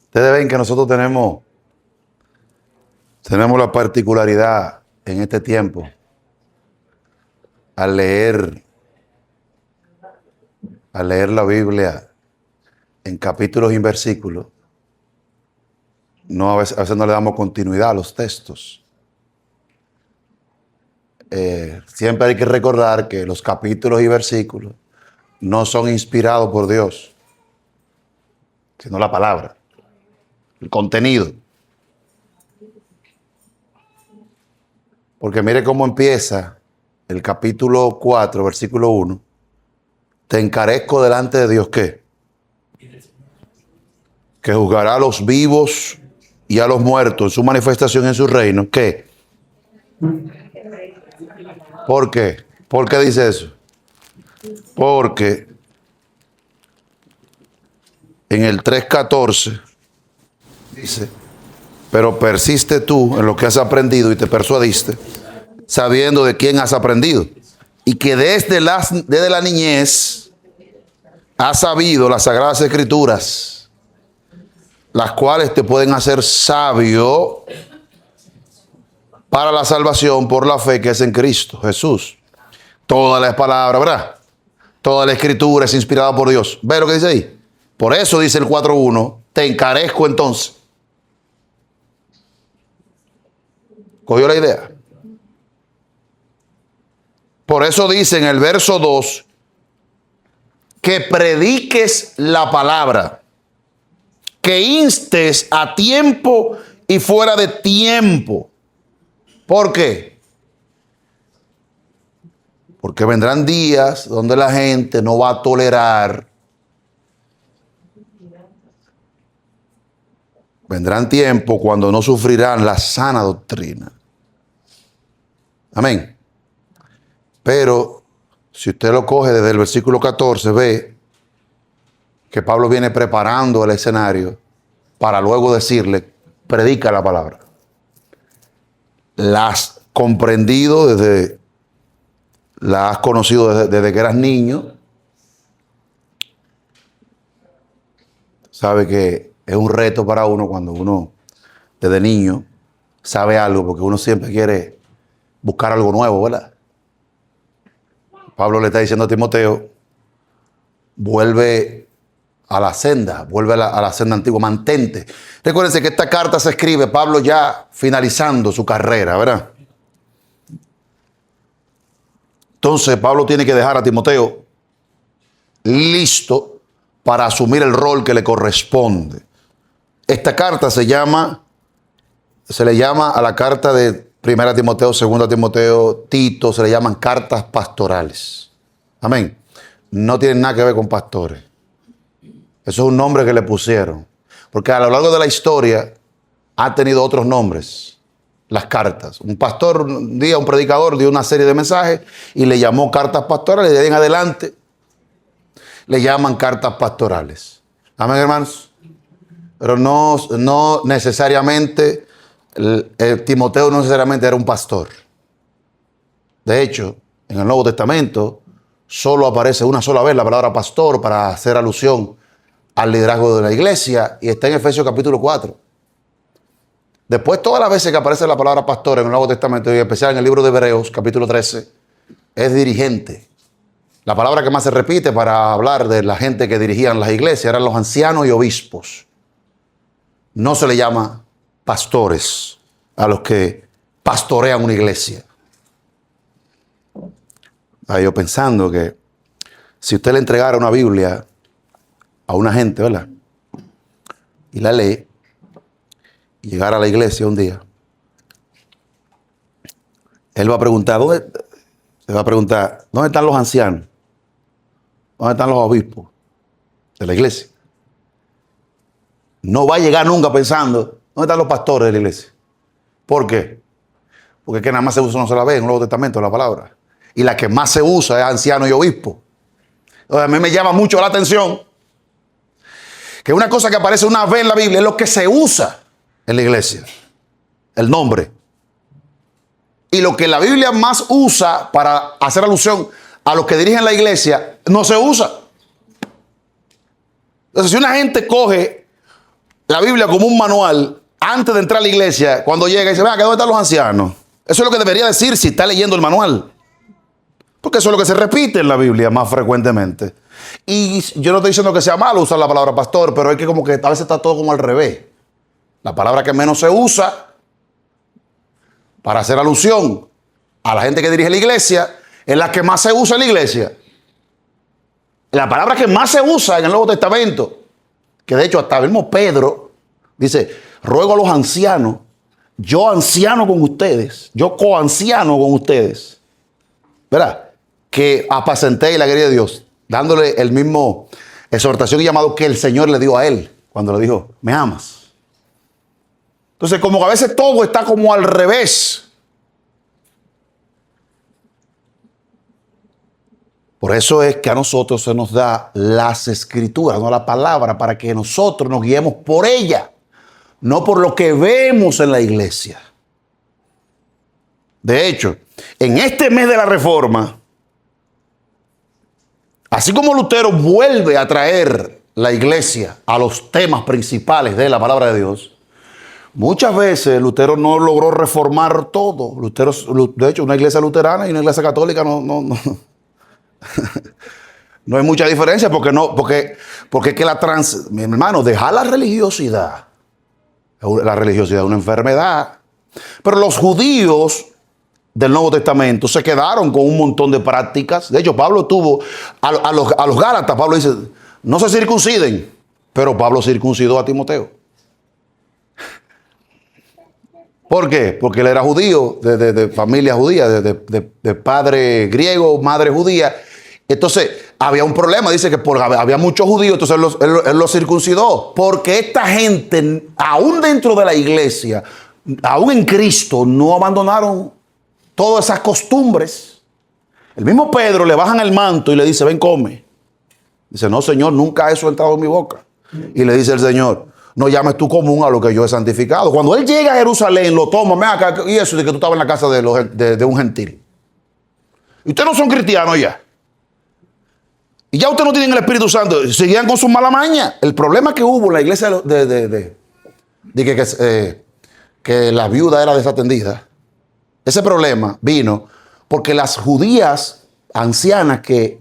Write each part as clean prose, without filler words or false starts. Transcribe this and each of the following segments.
Ustedes ven que nosotros tenemos la particularidad en este tiempo al leer la Biblia en capítulos y versículos. A veces no le damos continuidad a los textos. Siempre hay que recordar que los capítulos y versículos no son inspirados por Dios, sino la palabra, el contenido. Porque mire cómo empieza el capítulo 4, versículo 1. Te encarezco delante de Dios, ¿qué? Que juzgará a los vivos y a los muertos en su manifestación en su reino. ¿Qué? ¿Por qué? ¿Por qué dice eso? Porque en el 3:14 dice: pero persiste tú en lo que has aprendido y te persuadiste, sabiendo de quién has aprendido, y que desde la niñez has sabido las sagradas escrituras, las cuales te pueden hacer sabio para la salvación por la fe que es en Cristo Jesús. Toda la palabra, ¿verdad? Toda la escritura es inspirada por Dios. ¿Ve lo que dice ahí? Por eso dice el 4:1, te encarezco entonces. ¿Cogió la idea? Por eso dice en el verso 2 que prediques la palabra, que instes a tiempo y fuera de tiempo. ¿Por qué? Porque vendrán días donde la gente no va a tolerar. Vendrán tiempos cuando no sufrirán la sana doctrina. Amén. Pero si usted lo coge desde el versículo 14, ve que Pablo viene preparando el escenario para luego decirle: predica la palabra. La has comprendido la has conocido desde que eras niño. Sabe que es un reto para uno cuando uno desde niño sabe algo, porque uno siempre quiere buscar algo nuevo, ¿verdad? Pablo le está diciendo a Timoteo: vuelve a la senda, vuelve a la senda antigua, mantente. Recuérdense que esta carta se escribe Pablo ya finalizando su carrera, ¿verdad? Entonces Pablo tiene que dejar a Timoteo listo para asumir el rol que le corresponde. Esta carta se le llama a la carta de 1 Timoteo, 2 Timoteo, Tito, se le llaman cartas pastorales. Amén. No tienen nada que ver con pastores. Eso es un nombre que le pusieron. Porque a lo largo de la historia ha tenido otros nombres, las cartas. Un pastor, un día un predicador dio una serie de mensajes y le llamó cartas pastorales. Y de ahí en adelante le llaman cartas pastorales. Amén, hermanos. Pero no necesariamente, Timoteo no necesariamente era un pastor. De hecho, en el Nuevo Testamento solo aparece una sola vez la palabra pastor para hacer alusión al liderazgo de la iglesia, y está en Efesios capítulo 4. Después, todas las veces que aparece la palabra pastor en el Nuevo Testamento, y en especial en el libro de Hebreos capítulo 13, es dirigente. La palabra que más se repite para hablar de la gente que dirigían las iglesias eran los ancianos y obispos. No se le llama pastores a los que pastorean una iglesia. Estaba yo pensando que si usted le entregara una Biblia a una gente, ¿verdad? Y la lee, y llegara a la iglesia un día, él va a preguntar, ¿dónde están los ancianos? ¿Dónde están los obispos de la iglesia? No va a llegar nunca pensando, ¿dónde están los pastores de la iglesia? ¿Por qué? Porque es que nada más se usa una sola vez en el Nuevo Testamento la palabra. Y la que más se usa es anciano y obispo. Entonces, a mí me llama mucho la atención que una cosa que aparece una vez en la Biblia es lo que se usa en la iglesia. El nombre. Y lo que la Biblia más usa para hacer alusión a los que dirigen la iglesia, no se usa. Entonces, si una gente coge la Biblia como un manual antes de entrar a la iglesia, cuando llega y dice, vea, ¿dónde están los ancianos? Eso es lo que debería decir si está leyendo el manual. Porque eso es lo que se repite en la Biblia más frecuentemente. Y yo no estoy diciendo que sea malo usar la palabra pastor, pero es que como que a veces está todo como al revés. La palabra que menos se usa para hacer alusión a la gente que dirige la iglesia es la que más se usa en la iglesia. La palabra que más se usa en el Nuevo Testamento, que de hecho hasta el mismo Pedro dice, ruego a los ancianos, yo anciano con ustedes, yo coanciano con ustedes, ¿verdad? Que apacentéis la gloria de Dios, dándole el mismo exhortación y llamado que el Señor le dio a él cuando le dijo, me amas. Entonces, como que a veces todo está como al revés. Por eso es que a nosotros se nos da las escrituras, no la palabra, para que nosotros nos guiemos por ella, no por lo que vemos en la iglesia. De hecho, en este mes de la Reforma, así como Lutero vuelve a traer la iglesia a los temas principales de la palabra de Dios, muchas veces Lutero no logró reformar todo. Lutero, de hecho, una iglesia luterana y una iglesia católica no hay mucha diferencia porque es que mi hermano, dejar la religiosidad es una enfermedad. Pero los judíos del Nuevo Testamento se quedaron con un montón de prácticas. De hecho, Pablo tuvo a los Gálatas, Pablo dice, no se circunciden, pero Pablo circuncidó a Timoteo. ¿Por qué? Porque él era judío, de familia judía, de padre griego, madre judía. Entonces, había un problema, dice que había muchos judíos, entonces él los circuncidó. Porque esta gente, aún dentro de la iglesia, aún en Cristo, no abandonaron todas esas costumbres. El mismo Pedro le bajan el manto y le dice, ven, come. Dice, no, Señor, nunca eso ha entrado en mi boca. Y le dice el Señor, no llames tú común a lo que yo he santificado. Cuando él llega a Jerusalén, lo toma, ven acá, y eso de que tú estabas en la casa de un gentil. Y ustedes no son cristianos ya. Y ya ustedes no tienen el Espíritu Santo. Seguían con sus mala maña. El problema que hubo en la iglesia que la viuda era desatendida, ese problema vino porque las judías ancianas que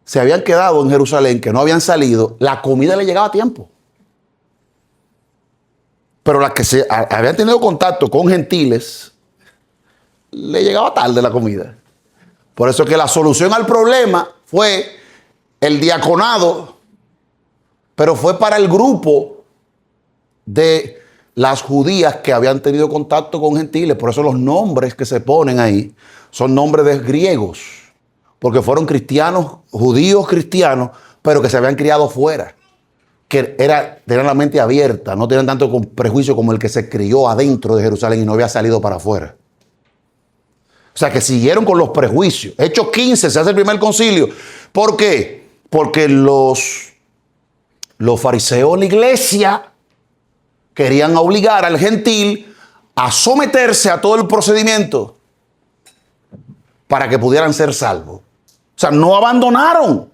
se habían quedado en Jerusalén, que no habían salido, la comida le llegaba a tiempo. Pero las que habían tenido contacto con gentiles, le llegaba tarde la comida. Por eso es que la solución al problema fue el diaconado, pero fue para el grupo de las judías que habían tenido contacto con gentiles. Por eso los nombres que se ponen ahí son nombres de griegos, porque fueron cristianos, judíos cristianos, pero que se habían criado fuera, que tenían la mente abierta, no tenían tanto prejuicio como el que se crió adentro de Jerusalén y no había salido para afuera. O sea, que siguieron con los prejuicios. Hechos 15, se hace el primer concilio. ¿Por qué? Porque los fariseos, la iglesia, querían obligar al gentil a someterse a todo el procedimiento para que pudieran ser salvos. O sea, no abandonaron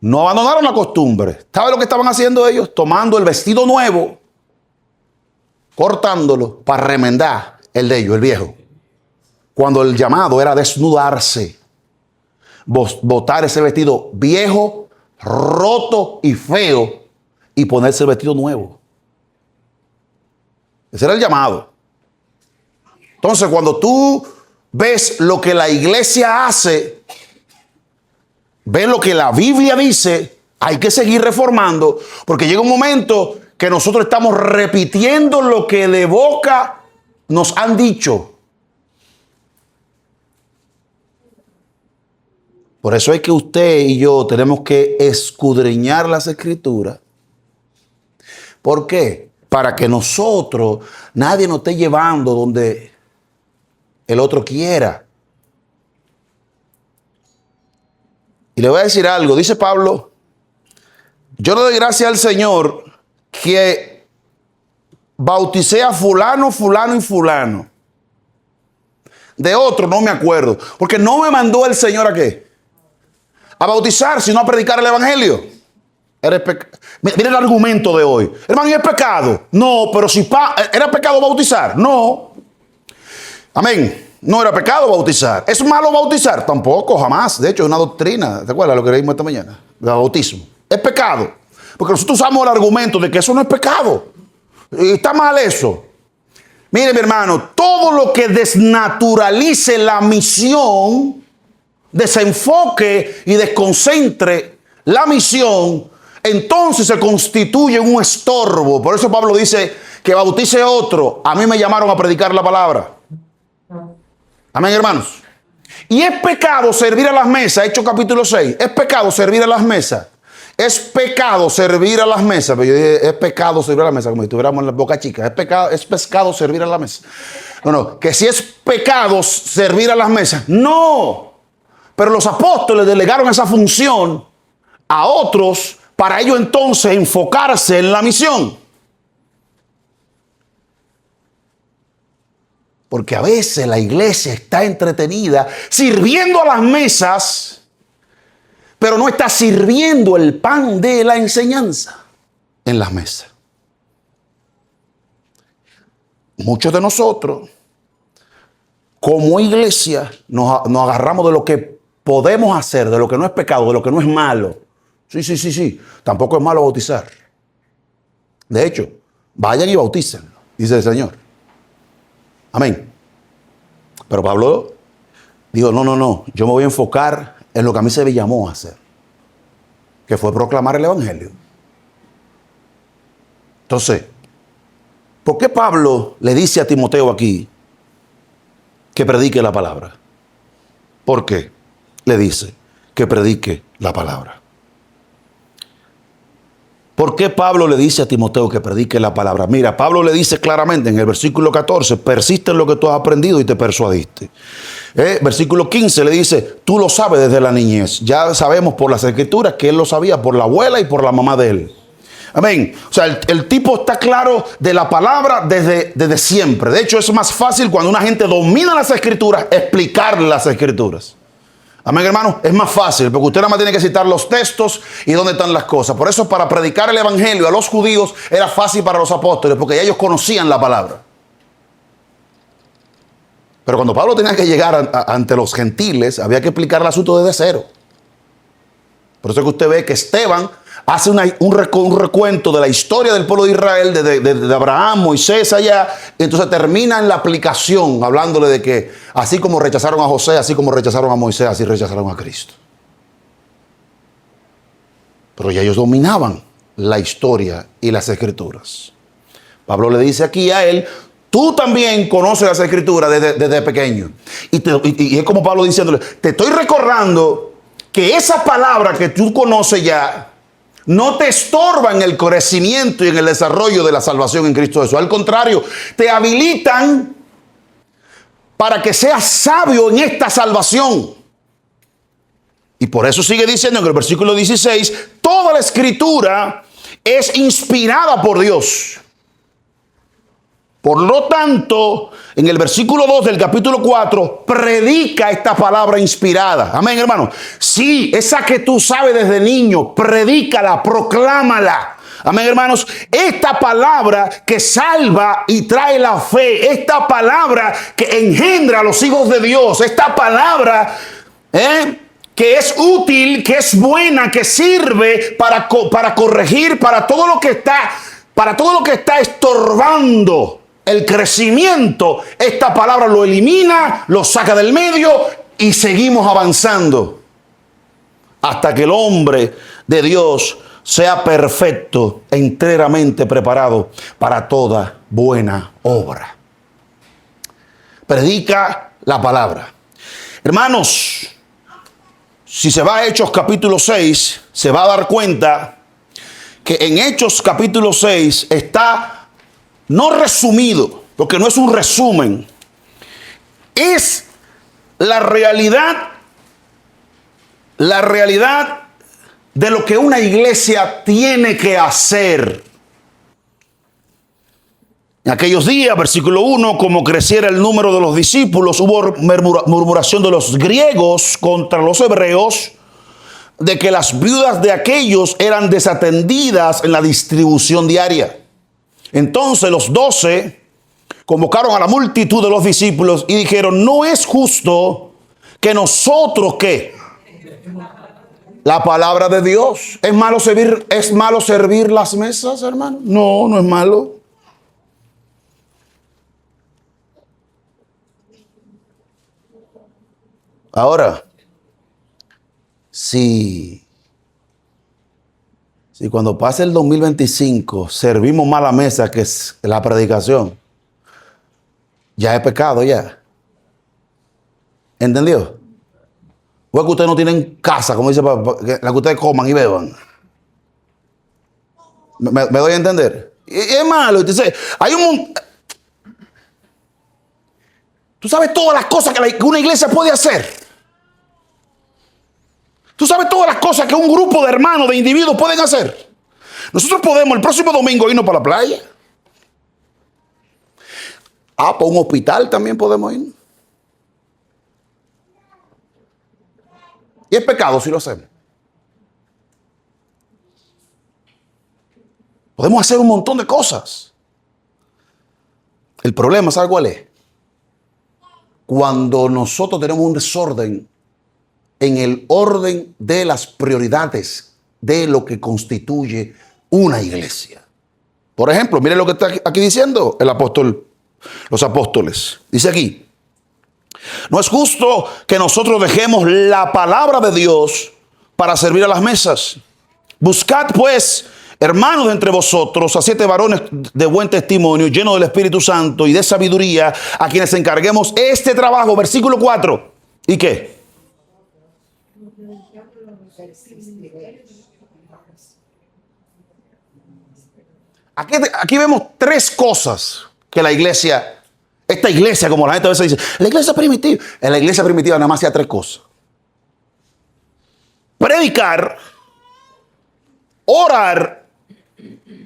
la costumbre. ¿Sabe lo que estaban haciendo ellos? Tomando el vestido nuevo, cortándolo para remendar el de ellos, el viejo. Cuando el llamado era desnudarse, botar ese vestido viejo, roto y feo y ponerse el vestido nuevo. Ese era el llamado. Entonces, cuando tú ves lo que la iglesia hace, ves lo que la Biblia dice, hay que seguir reformando, porque llega un momento que nosotros estamos repitiendo lo que de boca nos han dicho. Por eso es que usted y yo tenemos que escudriñar las Escrituras. ¿Por qué? Para que nadie nos esté llevando donde el otro quiera. Y le voy a decir algo. Dice Pablo, yo le doy gracias al Señor que bauticé a fulano, fulano y fulano. De otro no me acuerdo. Porque no me mandó el Señor ¿a qué? A bautizar, sino a predicar el evangelio. Mira el argumento de hoy. Hermano, ¿y es pecado? No, pero si ¿era pecado bautizar? No. Amén. No era pecado bautizar. ¿Es malo bautizar? Tampoco, jamás. De hecho, es una doctrina. ¿Te acuerdas lo que leímos esta mañana? El bautismo. Es pecado. Porque nosotros usamos el argumento de que eso no es pecado. Y está mal eso. Mire, mi hermano, todo lo que desnaturalice la misión, desenfoque y desconcentre la misión, entonces se constituye un estorbo. Por eso Pablo dice que bautice otro. A mí me llamaron a predicar la palabra. Amén, hermanos. Y es pecado servir a las mesas. Hechos capítulo 6. Es pecado servir a las mesas. Es pecado servir a las mesas. Pero yo dije, es pecado servir a la mesa, como si estuviéramos en la boca chica. Es pescado servir a la mesa. No, que si es pecado servir a las mesas. No. Pero los apóstoles delegaron esa función a otros para ellos entonces enfocarse en la misión. Porque a veces la iglesia está entretenida sirviendo a las mesas, pero no está sirviendo el pan de la enseñanza en las mesas. Muchos de nosotros, como iglesia, nos agarramos de lo que podemos hacer, de lo que no es pecado, de lo que no es malo. Sí. Tampoco es malo bautizar. De hecho, vayan y bautícenlo, dice el Señor. Amén. Pero Pablo dijo, no, yo me voy a enfocar en lo que a mí se me llamó a hacer, que fue proclamar el evangelio. Entonces, ¿por qué Pablo le dice a Timoteo aquí que predique la palabra? ¿Por qué le dice que predique la palabra? ¿Por qué Pablo le dice a Timoteo que predique la palabra? Mira, Pablo le dice claramente en el versículo 14, persiste en lo que tú has aprendido y te persuadiste. Versículo 15 le dice, tú lo sabes desde la niñez. Ya sabemos por las escrituras que él lo sabía por la abuela y por la mamá de él. Amén. O sea, el tipo está claro de la palabra desde siempre. De hecho, es más fácil cuando una gente domina las escrituras, explicar las escrituras. Amén, hermano. Es más fácil porque usted nada más tiene que citar los textos y dónde están las cosas. Por eso, para predicar el evangelio a los judíos era fácil para los apóstoles porque ya ellos conocían la palabra. Pero cuando Pablo tenía que llegar ante los gentiles, había que explicar el asunto desde cero. Por eso es que usted ve que Esteban hace un recuento de la historia del pueblo de Israel, de Abraham, Moisés allá, y entonces termina en la aplicación, hablándole de que así como rechazaron a José, así como rechazaron a Moisés, así rechazaron a Cristo. Pero ya ellos dominaban la historia y las escrituras. Pablo le dice aquí a él, tú también conoces las escrituras desde pequeño. Y es como Pablo diciéndole, te estoy recordando que esa palabra que tú conoces ya no te estorba en el crecimiento y en el desarrollo de la salvación en Cristo Jesús. Al contrario, te habilitan para que seas sabio en esta salvación. Y por eso sigue diciendo en el versículo 16, toda la escritura es inspirada por Dios. Por lo tanto, en el versículo 2 del capítulo 4, predica esta palabra inspirada. Amén, hermano. Sí, esa que tú sabes desde niño, predícala, proclámala. Amén, hermanos. Esta palabra que salva y trae la fe, esta palabra que engendra a los hijos de Dios, esta palabra que es útil, que es buena, que sirve para corregir, para todo lo que está estorbando el crecimiento, esta palabra lo elimina, lo saca del medio y seguimos avanzando hasta que el hombre de Dios sea perfecto, enteramente preparado para toda buena obra. Predica la palabra. Hermanos, si se va a Hechos capítulo 6, se va a dar cuenta que en Hechos capítulo 6 está no resumido, porque no es un resumen, es la realidad de lo que una iglesia tiene que hacer. En aquellos días, versículo 1, como creciera el número de los discípulos, hubo murmuración de los griegos contra los hebreos, de que las viudas de aquellos eran desatendidas en la distribución diaria. Entonces los 12 convocaron a la multitud de los discípulos y dijeron: no es justo que nosotros, ¿qué? La palabra de Dios. ¿Es malo servir las mesas, hermano? No, no es malo. Ahora, si cuando pase el 2025 servimos más la mesa que es la predicación, ya es pecado ya. ¿Entendió? O es que ustedes no tienen casa, como dice, la que ustedes coman y beban. ¿Me doy a entender? Y es malo. Entonces, tú sabes todas las cosas que una iglesia puede hacer. Tú sabes todas las cosas que un grupo de hermanos, de individuos pueden hacer. Nosotros podemos el próximo domingo irnos para la playa. Para un hospital también podemos ir. Y es pecado si lo hacemos. Podemos hacer un montón de cosas. El problema, ¿sabe cuál es? Cuando nosotros tenemos un desorden en el orden de las prioridades de lo que constituye una iglesia. Por ejemplo, miren lo que está aquí diciendo los apóstoles. Dice aquí: no es justo que nosotros dejemos la palabra de Dios para servir a las mesas. Buscad pues, hermanos, de entre vosotros a 7 varones de buen testimonio, llenos del Espíritu Santo y de sabiduría, a quienes encarguemos este trabajo. Versículo 4. ¿Y qué? Aquí vemos 3 cosas que esta iglesia, como la gente a veces dice, la iglesia primitiva. En la iglesia primitiva nada más hacía 3 cosas: predicar, orar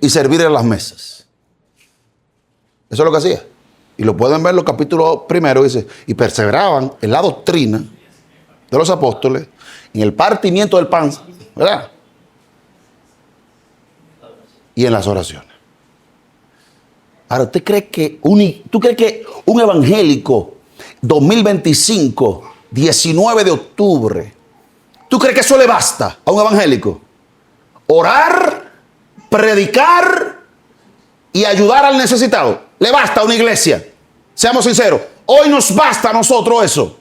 y servir en las mesas. Eso es lo que hacía. Y lo pueden ver en los capítulos primeros. Dice: y perseveraban en la doctrina de los apóstoles, en el partimiento del pan, ¿verdad? Y en las oraciones. Ahora, ¿tú crees que un evangélico 2025, 19 de octubre, tú crees que eso le basta a un evangélico? Orar, predicar y ayudar al necesitado. ¿Le basta a una iglesia? Seamos sinceros. Hoy nos basta a nosotros eso.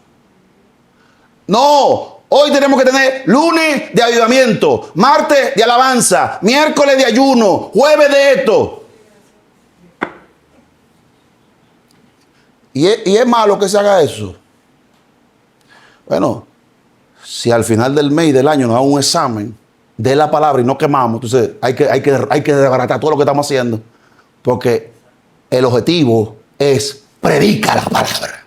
No. Hoy tenemos que tener lunes de avivamiento, martes de alabanza, miércoles de ayuno, jueves de esto. Y es malo que se haga eso. Bueno, si al final del mes y del año nos da un examen de la palabra y no quemamos, entonces hay que desbaratar todo lo que estamos haciendo, porque el objetivo es predicar la palabra.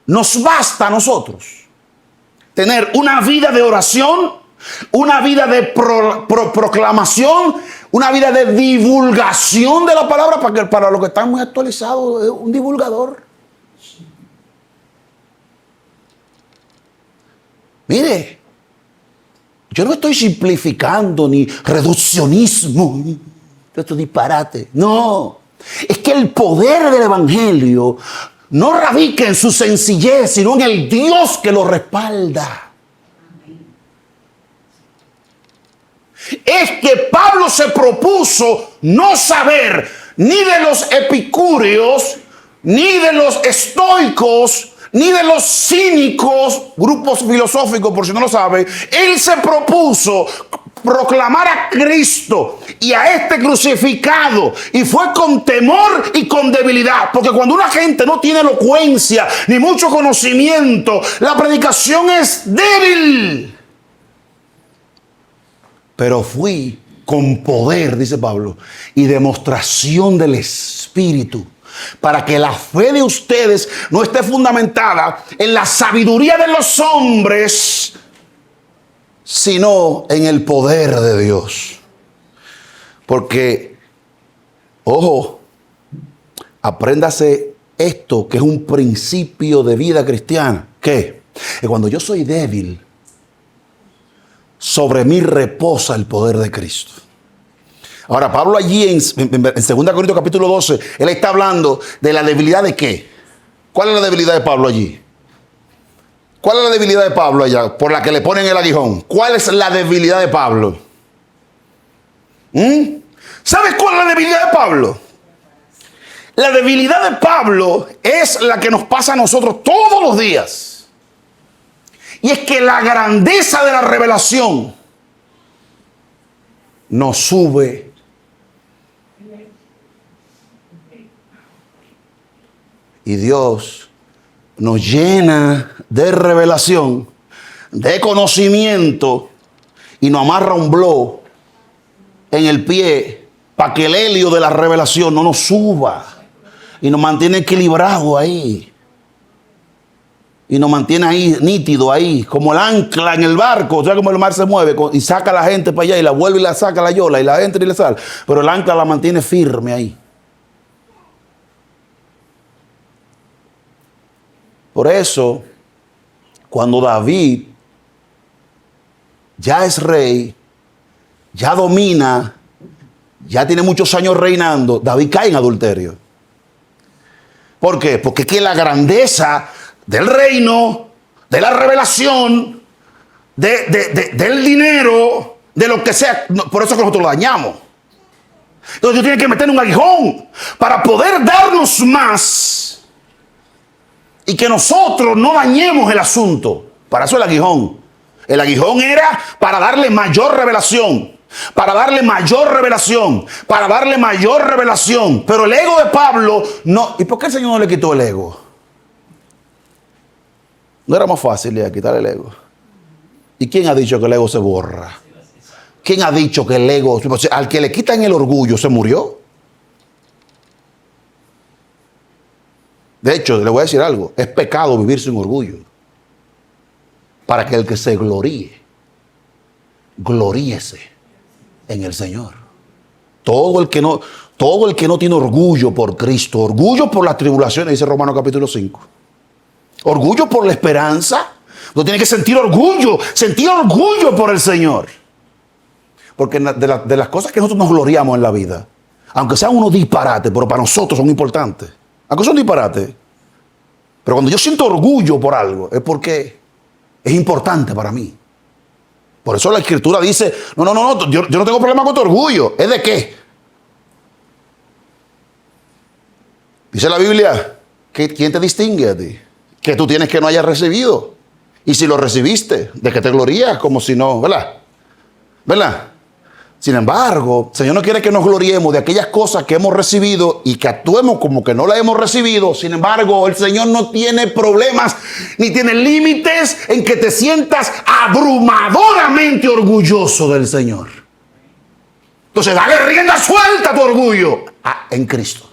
Nos basta a nosotros tener una vida de oración, una vida de proclamación, una vida de divulgación de la palabra, para los que están muy actualizados, un divulgador. Mire, yo no estoy simplificando ni reduccionismo, esto es disparate. No, es que el poder del evangelio no radica en su sencillez, sino en el Dios que lo respalda. Es que Pablo se propuso no saber ni de los epicúreos, ni de los estoicos, ni de los cínicos, grupos filosóficos, por si no lo sabe. Él se propuso proclamar a Cristo y a este crucificado, y fue con temor y con debilidad, porque cuando una gente no tiene elocuencia ni mucho conocimiento, la predicación es débil. Pero fui con poder, dice Pablo, y demostración del Espíritu, para que la fe de ustedes no esté fundamentada en la sabiduría de los hombres, sino en el poder de Dios. Porque, ojo, apréndase esto que es un principio de vida cristiana. ¿Qué? Que cuando yo soy débil, sobre mí reposa el poder de Cristo. Ahora, Pablo allí en 2 Corintios capítulo 12, él está hablando de la debilidad de ¿qué? ¿Cuál es la debilidad de Pablo allí? ¿Cuál es la debilidad de Pablo allá? Por la que le ponen el aguijón. ¿Cuál es la debilidad de Pablo? ¿Sabes cuál es la debilidad de Pablo? La debilidad de Pablo es la que nos pasa a nosotros todos los días. Y es que la grandeza de la revelación nos sube. Y Dios nos llena de revelación, de conocimiento, y nos amarra un blow en el pie para que el helio de la revelación no nos suba y nos mantiene equilibrado ahí. Y nos mantiene ahí, nítido ahí, como el ancla en el barco. O sea, como el mar se mueve y saca a la gente para allá y la vuelve y la saca a la yola y la entra y le sale. Pero el ancla la mantiene firme ahí. Por eso, cuando David ya es rey, ya domina, ya tiene muchos años reinando, David cae en adulterio. ¿Por qué? Porque es que la grandeza del reino, de la revelación, del dinero, de lo que sea, por eso es que nosotros lo dañamos. Entonces Dios tiene que meter un aguijón para poder darnos más y que nosotros no dañemos el asunto. Para eso el aguijón. El aguijón era para darle mayor revelación. Para darle mayor revelación. Para darle mayor revelación. Pero el ego de Pablo no. ¿Y por qué el Señor no le quitó el ego? No era más fácil ya quitar el ego. ¿Y quién ha dicho que el ego se borra? ¿Quién ha dicho que el ego, al que le quitan el orgullo, se murió? De hecho, le voy a decir algo. Es pecado vivir sin orgullo. Para que el que se gloríe, gloríese en el Señor. Todo el que no tiene orgullo por Cristo, orgullo por las tribulaciones, dice Romanos capítulo 5. Orgullo por la esperanza. Uno tiene que sentir orgullo por el Señor. Porque de las cosas que nosotros nos gloriamos en la vida, aunque sean unos disparates, pero para nosotros son importantes. Aunque son disparates. Pero cuando yo siento orgullo por algo, es porque es importante para mí. Por eso la Escritura dice, no, yo no tengo problema con tu orgullo. ¿Es de qué? Dice la Biblia, ¿quién te distingue a ti? Que tú tienes que no hayas recibido. Y si lo recibiste, ¿de qué te glorías? Como si no, ¿verdad? ¿Verdad? Sin embargo, el Señor no quiere que nos gloriemos de aquellas cosas que hemos recibido y que actuemos como que no las hemos recibido. Sin embargo, el Señor no tiene problemas ni tiene límites en que te sientas abrumadoramente orgulloso del Señor. Entonces, dale rienda suelta a tu orgullo en Cristo.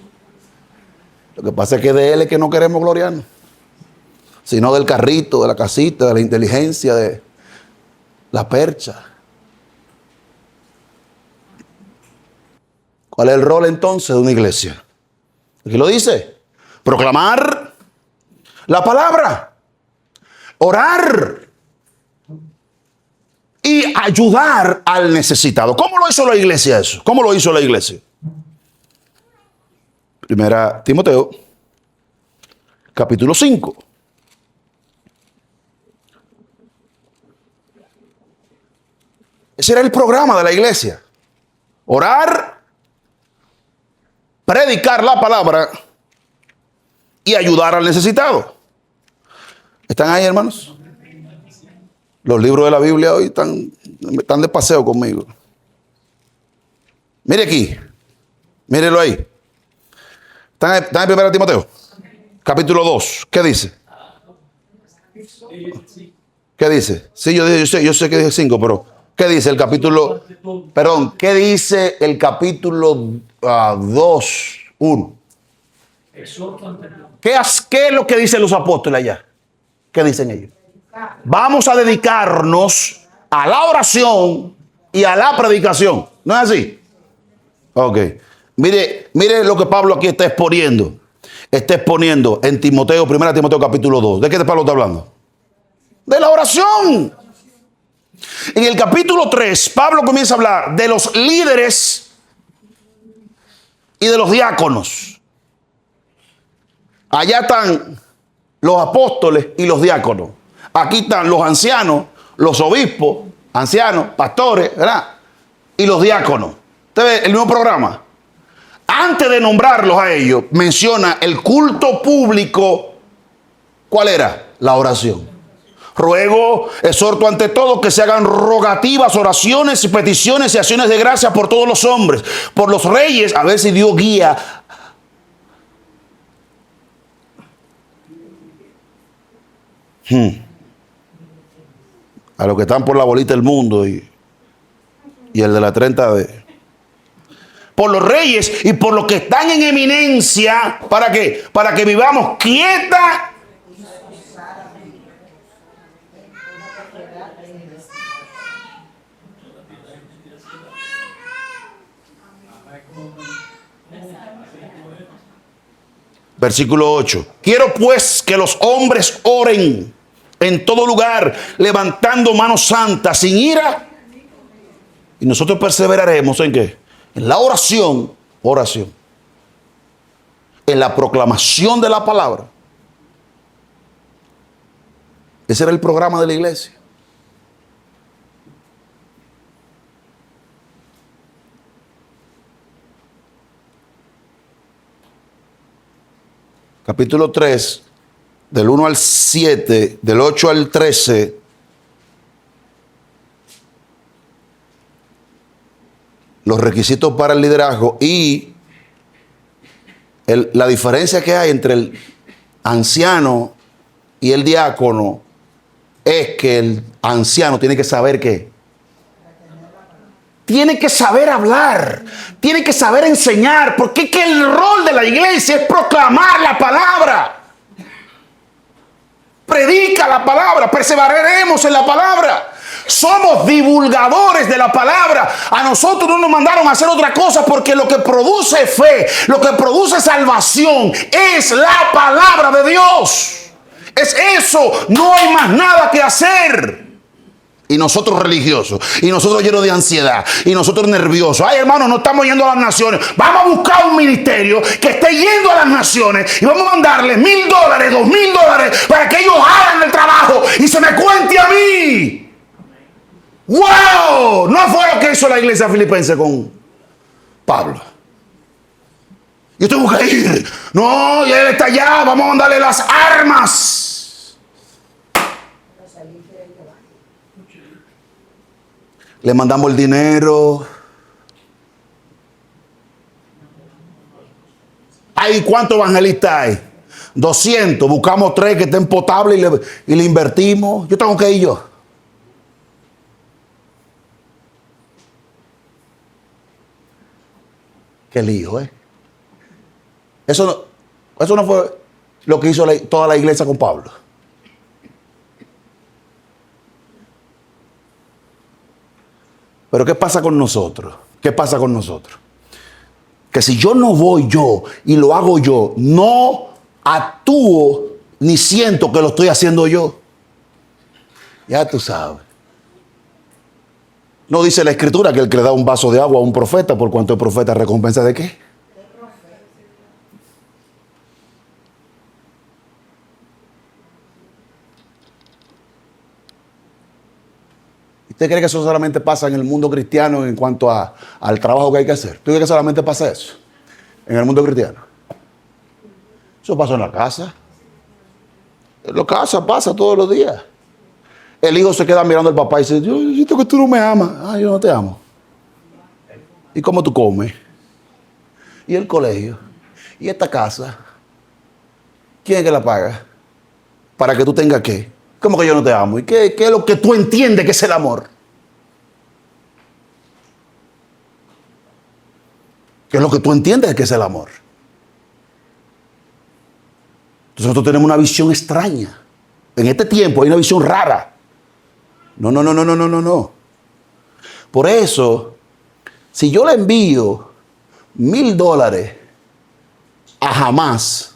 Lo que pasa es que de Él es que no queremos gloriarnos, sino del carrito, de la casita, de la inteligencia, de la percha. ¿Cuál es el rol entonces de una iglesia? Aquí lo dice. Proclamar la palabra. Orar. Y ayudar al necesitado. ¿Cómo lo hizo la iglesia eso? ¿Cómo lo hizo la iglesia? Primera Timoteo, capítulo 5. Ese era el programa de la iglesia. Orar, predicar la palabra y ayudar al necesitado. ¿Están ahí, hermanos? Los libros de la Biblia hoy están de paseo conmigo. Mire aquí. Mírelo ahí. ¿Están en 1 Timoteo? Capítulo 2. ¿Qué dice? ¿Qué dice? Sí, yo sé que dice 5, pero ¿qué dice el capítulo? Perdón, ¿qué dice el capítulo 2, 1? ¿Qué es lo que dicen los apóstoles allá? ¿Qué dicen ellos? Vamos a dedicarnos a la oración y a la predicación. ¿No es así? Ok. Mire lo que Pablo aquí está exponiendo. está exponiendo en Timoteo, 1 Timoteo capítulo 2. ¿De qué Pablo está hablando? De la oración. En el capítulo 3, Pablo comienza a hablar de los líderes y de los diáconos. Allá están los apóstoles y los diáconos. Aquí están los ancianos, los obispos, ancianos, pastores, ¿verdad? Y los diáconos. ¿Usted ve el mismo programa? Antes de nombrarlos a ellos, menciona el culto público. ¿Cuál era? La oración. Ruego, exhorto ante todo que se hagan rogativas, oraciones y peticiones y acciones de gracia por todos los hombres, por los reyes, a ver si Dios guía a los que están por la bolita del mundo y el de la 30D. Por los reyes y por los que están en eminencia. ¿Para qué? Para que vivamos quieta. Versículo 8. Quiero pues que los hombres oren en todo lugar, levantando manos santas, sin ira. Y nosotros perseveraremos ¿en qué? En la oración, en la proclamación de la palabra. Ese era el programa de la iglesia. Capítulo 3, del 1 al 7, del 8 al 13. Los requisitos para el liderazgo y la diferencia que hay entre el anciano y el diácono es que el anciano tiene que saber qué. Tiene que saber hablar, tiene que saber enseñar, porque es que el rol de la iglesia es proclamar la palabra. Predica la palabra, perseveraremos en la palabra. Somos divulgadores de la palabra. A nosotros no nos mandaron a hacer otra cosa porque lo que produce fe, lo que produce salvación es la palabra de Dios. Es eso, no hay más nada que hacer. Y nosotros religiosos, y nosotros llenos de ansiedad, y nosotros nerviosos. Ay, hermano, no estamos yendo a las naciones. Vamos a buscar un ministerio que esté yendo a las naciones y vamos a mandarle $1,000, $2,000 para que ellos hagan el trabajo y se me cuente a mí. ¡Wow! No fue lo que hizo la iglesia filipense con Pablo. Yo tengo que ir. No, y él está allá. Vamos a mandarle las armas. Le mandamos el dinero. ¿Hay cuántos evangelistas hay? 200. Buscamos 3 que estén potables y le invertimos. Yo tengo que ir yo. Qué lío, ¿eh? Eso no fue lo que hizo toda la iglesia con Pablo. Pero ¿qué pasa con nosotros? ¿Qué pasa con nosotros? Que si yo no voy yo y lo hago yo, no actúo ni siento que lo estoy haciendo yo. Ya tú sabes. No dice la escritura que el que le da un vaso de agua a un profeta, por cuanto el profeta recompensa de qué. ¿Usted cree que eso solamente pasa en el mundo cristiano en cuanto al trabajo que hay que hacer? ¿Tú crees que solamente pasa eso en el mundo cristiano? Eso pasa en la casa. En la casa pasa todos los días. El hijo se queda mirando al papá y dice, yo siento que tú no me amas. Ah, yo no te amo. ¿Y cómo tú comes? ¿Y el colegio? ¿Y esta casa? ¿Quién es que la paga? ¿Para que tú tengas qué? ¿Cómo que yo no te amo? ¿Y qué es lo que tú entiendes que es el amor? ¿Qué es lo que tú entiendes que es el amor? Entonces nosotros tenemos una visión extraña. En este tiempo hay una visión rara. No. Por eso, si yo le envío $1,000 a Hamas,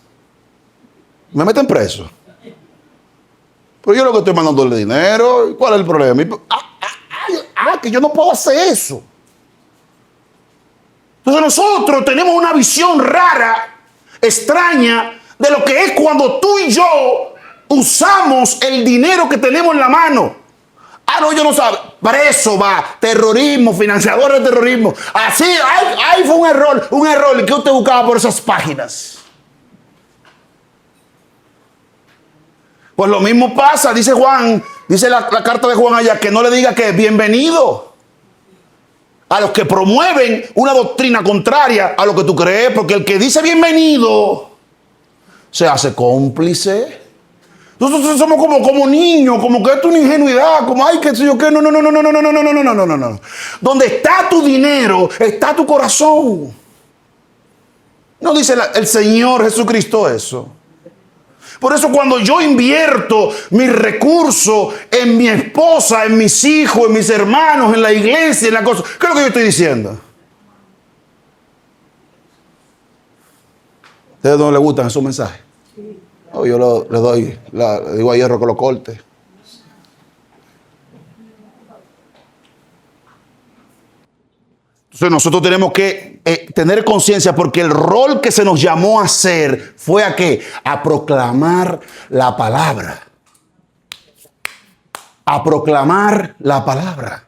Me meten preso. Pero yo lo que estoy mandándole dinero. ¿Cuál es el problema? Que yo no puedo hacer eso. Entonces nosotros tenemos una visión rara, extraña, de lo que es cuando tú y yo usamos el dinero que tenemos en la mano. No, yo no sabe. Para eso va. Terrorismo, financiador de terrorismo. Así, ahí fue un error que usted buscaba por esas páginas. Pues lo mismo pasa, dice Juan, dice la carta de Juan allá, que no le diga que bienvenido a los que promueven una doctrina contraria a lo que tú crees, porque el que dice bienvenido se hace cómplice. Nosotros somos como niños, como que esto es una ingenuidad, como ay, que sé yo qué, no. Donde está tu dinero, está tu corazón. No dice el Señor Jesucristo eso. Por eso cuando yo invierto mis recursos en mi esposa, en mis hijos, en mis hermanos, en la iglesia, en la cosa, ¿qué es lo que yo estoy diciendo? ¿A ustedes no les gustan esos mensajes? Oh, yo le digo a Hierro que lo corte. Entonces nosotros tenemos que tener conciencia, porque el rol que se nos llamó a hacer fue ¿a qué? A proclamar la palabra. A proclamar la palabra.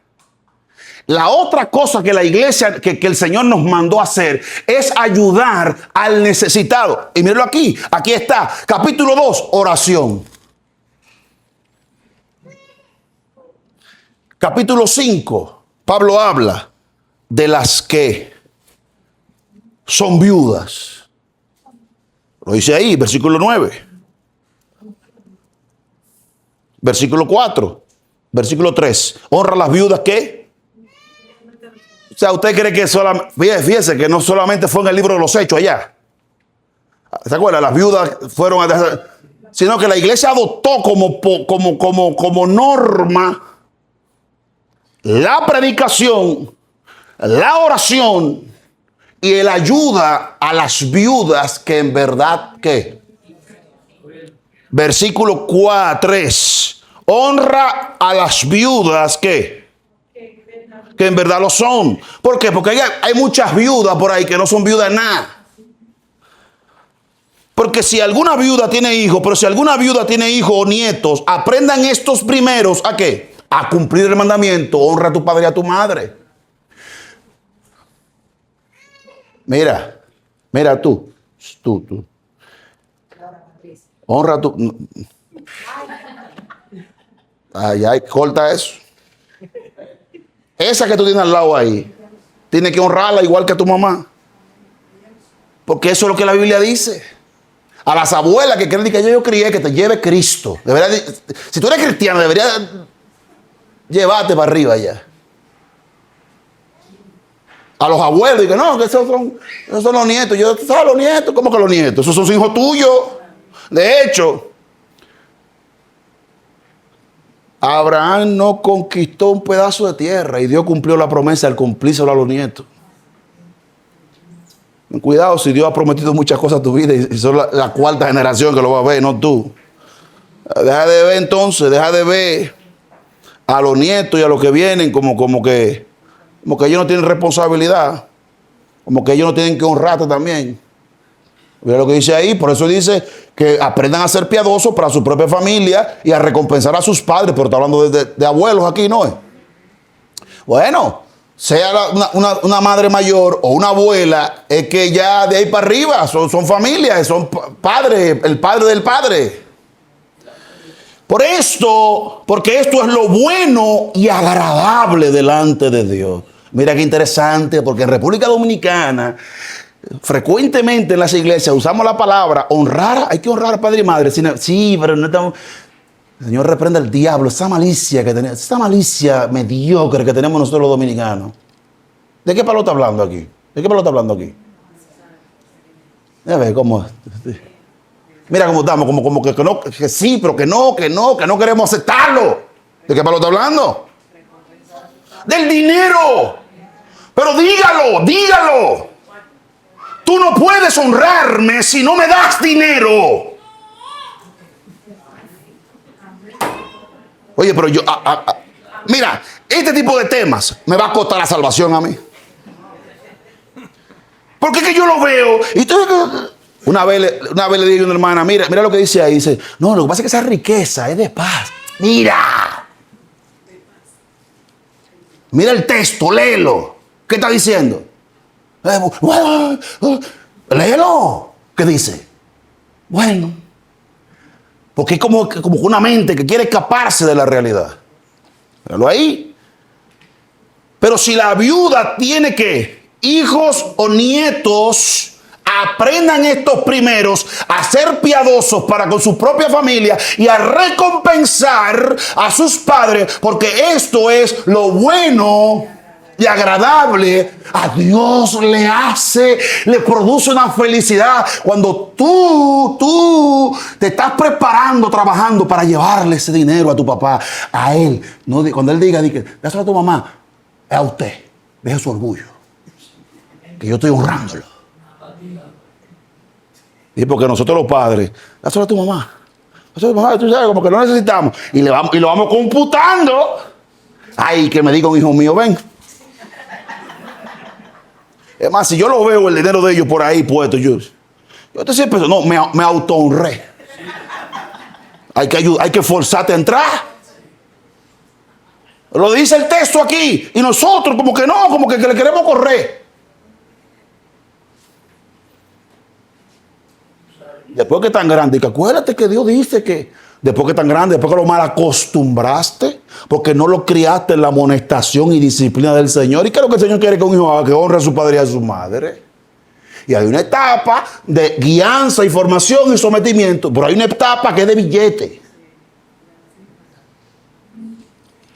La otra cosa que la iglesia, que el Señor nos mandó a hacer, es ayudar al necesitado. Y mírenlo aquí está, capítulo 2, oración. Capítulo 5, Pablo habla de las que son viudas. Lo dice ahí, versículo 9. Versículo 4. Versículo 3. Honra a las viudas que... O sea, ¿usted cree que solamente... Fíjese que no solamente fue en el libro de los Hechos allá. ¿Se acuerdan? Las viudas fueron... Sino que la iglesia adoptó como norma la predicación, la oración y el ayuda a las viudas que en verdad, ¿qué? Versículo 3. Honra a las viudas que en verdad lo son. ¿Por qué? Porque hay muchas viudas por ahí que no son viudas de nada. Porque si alguna viuda tiene hijos, pero si alguna viuda tiene hijos o nietos, aprendan estos primeros ¿a qué? A cumplir el mandamiento. Honra a tu padre y a tu madre. Mira tú. Honra a tu... Ay, corta eso. Esa que tú tienes al lado ahí, tienes que honrarla igual que a tu mamá. Porque eso es lo que la Biblia dice. A las abuelas que creen que yo crié, que te lleve Cristo. Si tú eres cristiano, debería llevarte para arriba ya. A los abuelos, y que no, que esos son los nietos. ¿Tú sabes los nietos? ¿Cómo que los nietos? Esos son hijos tuyos. De hecho, Abraham no conquistó un pedazo de tierra y Dios cumplió la promesa al cumplírselo a los nietos. Cuidado, si Dios ha prometido muchas cosas a tu vida y son la cuarta generación que lo va a ver, no tú. Deja de ver entonces, deja de ver a los nietos y a los que vienen como que ellos no tienen responsabilidad, como que ellos no tienen que honrarte también. Mira lo que dice ahí, por eso dice que aprendan a ser piadosos para su propia familia y a recompensar a sus padres, pero está hablando de abuelos aquí, ¿no? Bueno, sea una madre mayor o una abuela, es que ya de ahí para arriba son familias, son padres, el padre del padre. Porque esto es lo bueno y agradable delante de Dios. Mira qué interesante, porque en República Dominicana, frecuentemente en las iglesias usamos la palabra honrar. Hay que honrar a padre y madre. Sí, pero no estamos... El Señor reprenda al diablo, esa malicia mediocre que tenemos nosotros los dominicanos. ¿De qué palo está hablando aquí? Ya ves cómo... Mira cómo estamos, como que sí, pero que no queremos aceptarlo. ¿De qué palo está hablando? Del dinero. Pero dígalo. Tú no puedes honrarme si no me das dinero. Oye, pero yo, mira, este tipo de temas me va a costar la salvación a mí. Porque es que yo lo veo y una vez le dije a una hermana, mira lo que dice ahí. Dice, no, lo que pasa es que esa riqueza es de paz. Mira el texto, léelo. ¿Qué está diciendo? Léelo. ¿Qué dice? Bueno, porque es como una mente que quiere escaparse de la realidad. Míralo ahí. Pero si la viuda tiene que hijos o nietos, aprendan estos primeros a ser piadosos para con su propia familia y a recompensar a sus padres, porque esto es lo bueno y agradable. A Dios le produce una felicidad cuando tú te estás preparando, trabajando para llevarle ese dinero a tu papá, a él. No, cuando él diga, dáselo a tu mamá, es a usted, deje su orgullo, que yo estoy honrándolo. Y porque nosotros los padres, dáselo a tu mamá, tú sabes, como que lo necesitamos, y lo vamos computando. Ay, que me diga un hijo mío, ven. Es más, si yo lo veo el dinero de ellos por ahí puesto, yo te siempre no, me auto-honré. Hay que forzarte a entrar. Lo dice el texto aquí. Y nosotros como que no, como que le queremos correr. Después que es tan grande, que acuérdate que Dios dice que después que es tan grande, después que lo mal acostumbraste, porque no lo criaste en la amonestación y disciplina del Señor. ¿Y qué es lo que el Señor quiere que un hijo haga? Que honre a su padre y a su madre. Y hay una etapa de guianza y formación y sometimiento, pero hay una etapa que es de billete.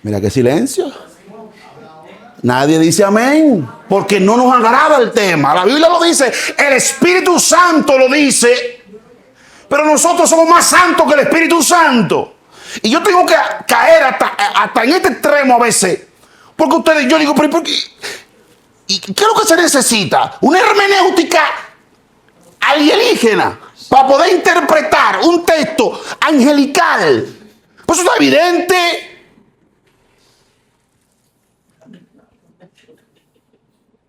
Mira qué silencio. Nadie dice amén, porque no nos agrada el tema. La Biblia lo dice, el Espíritu Santo lo dice, pero nosotros somos más santos que el Espíritu Santo. Y yo tengo que caer hasta en este extremo a veces, porque yo digo, pero ¿por qué? ¿Y qué es lo que se necesita? Una hermenéutica alienígena para poder interpretar un texto angelical. Pues eso está evidente.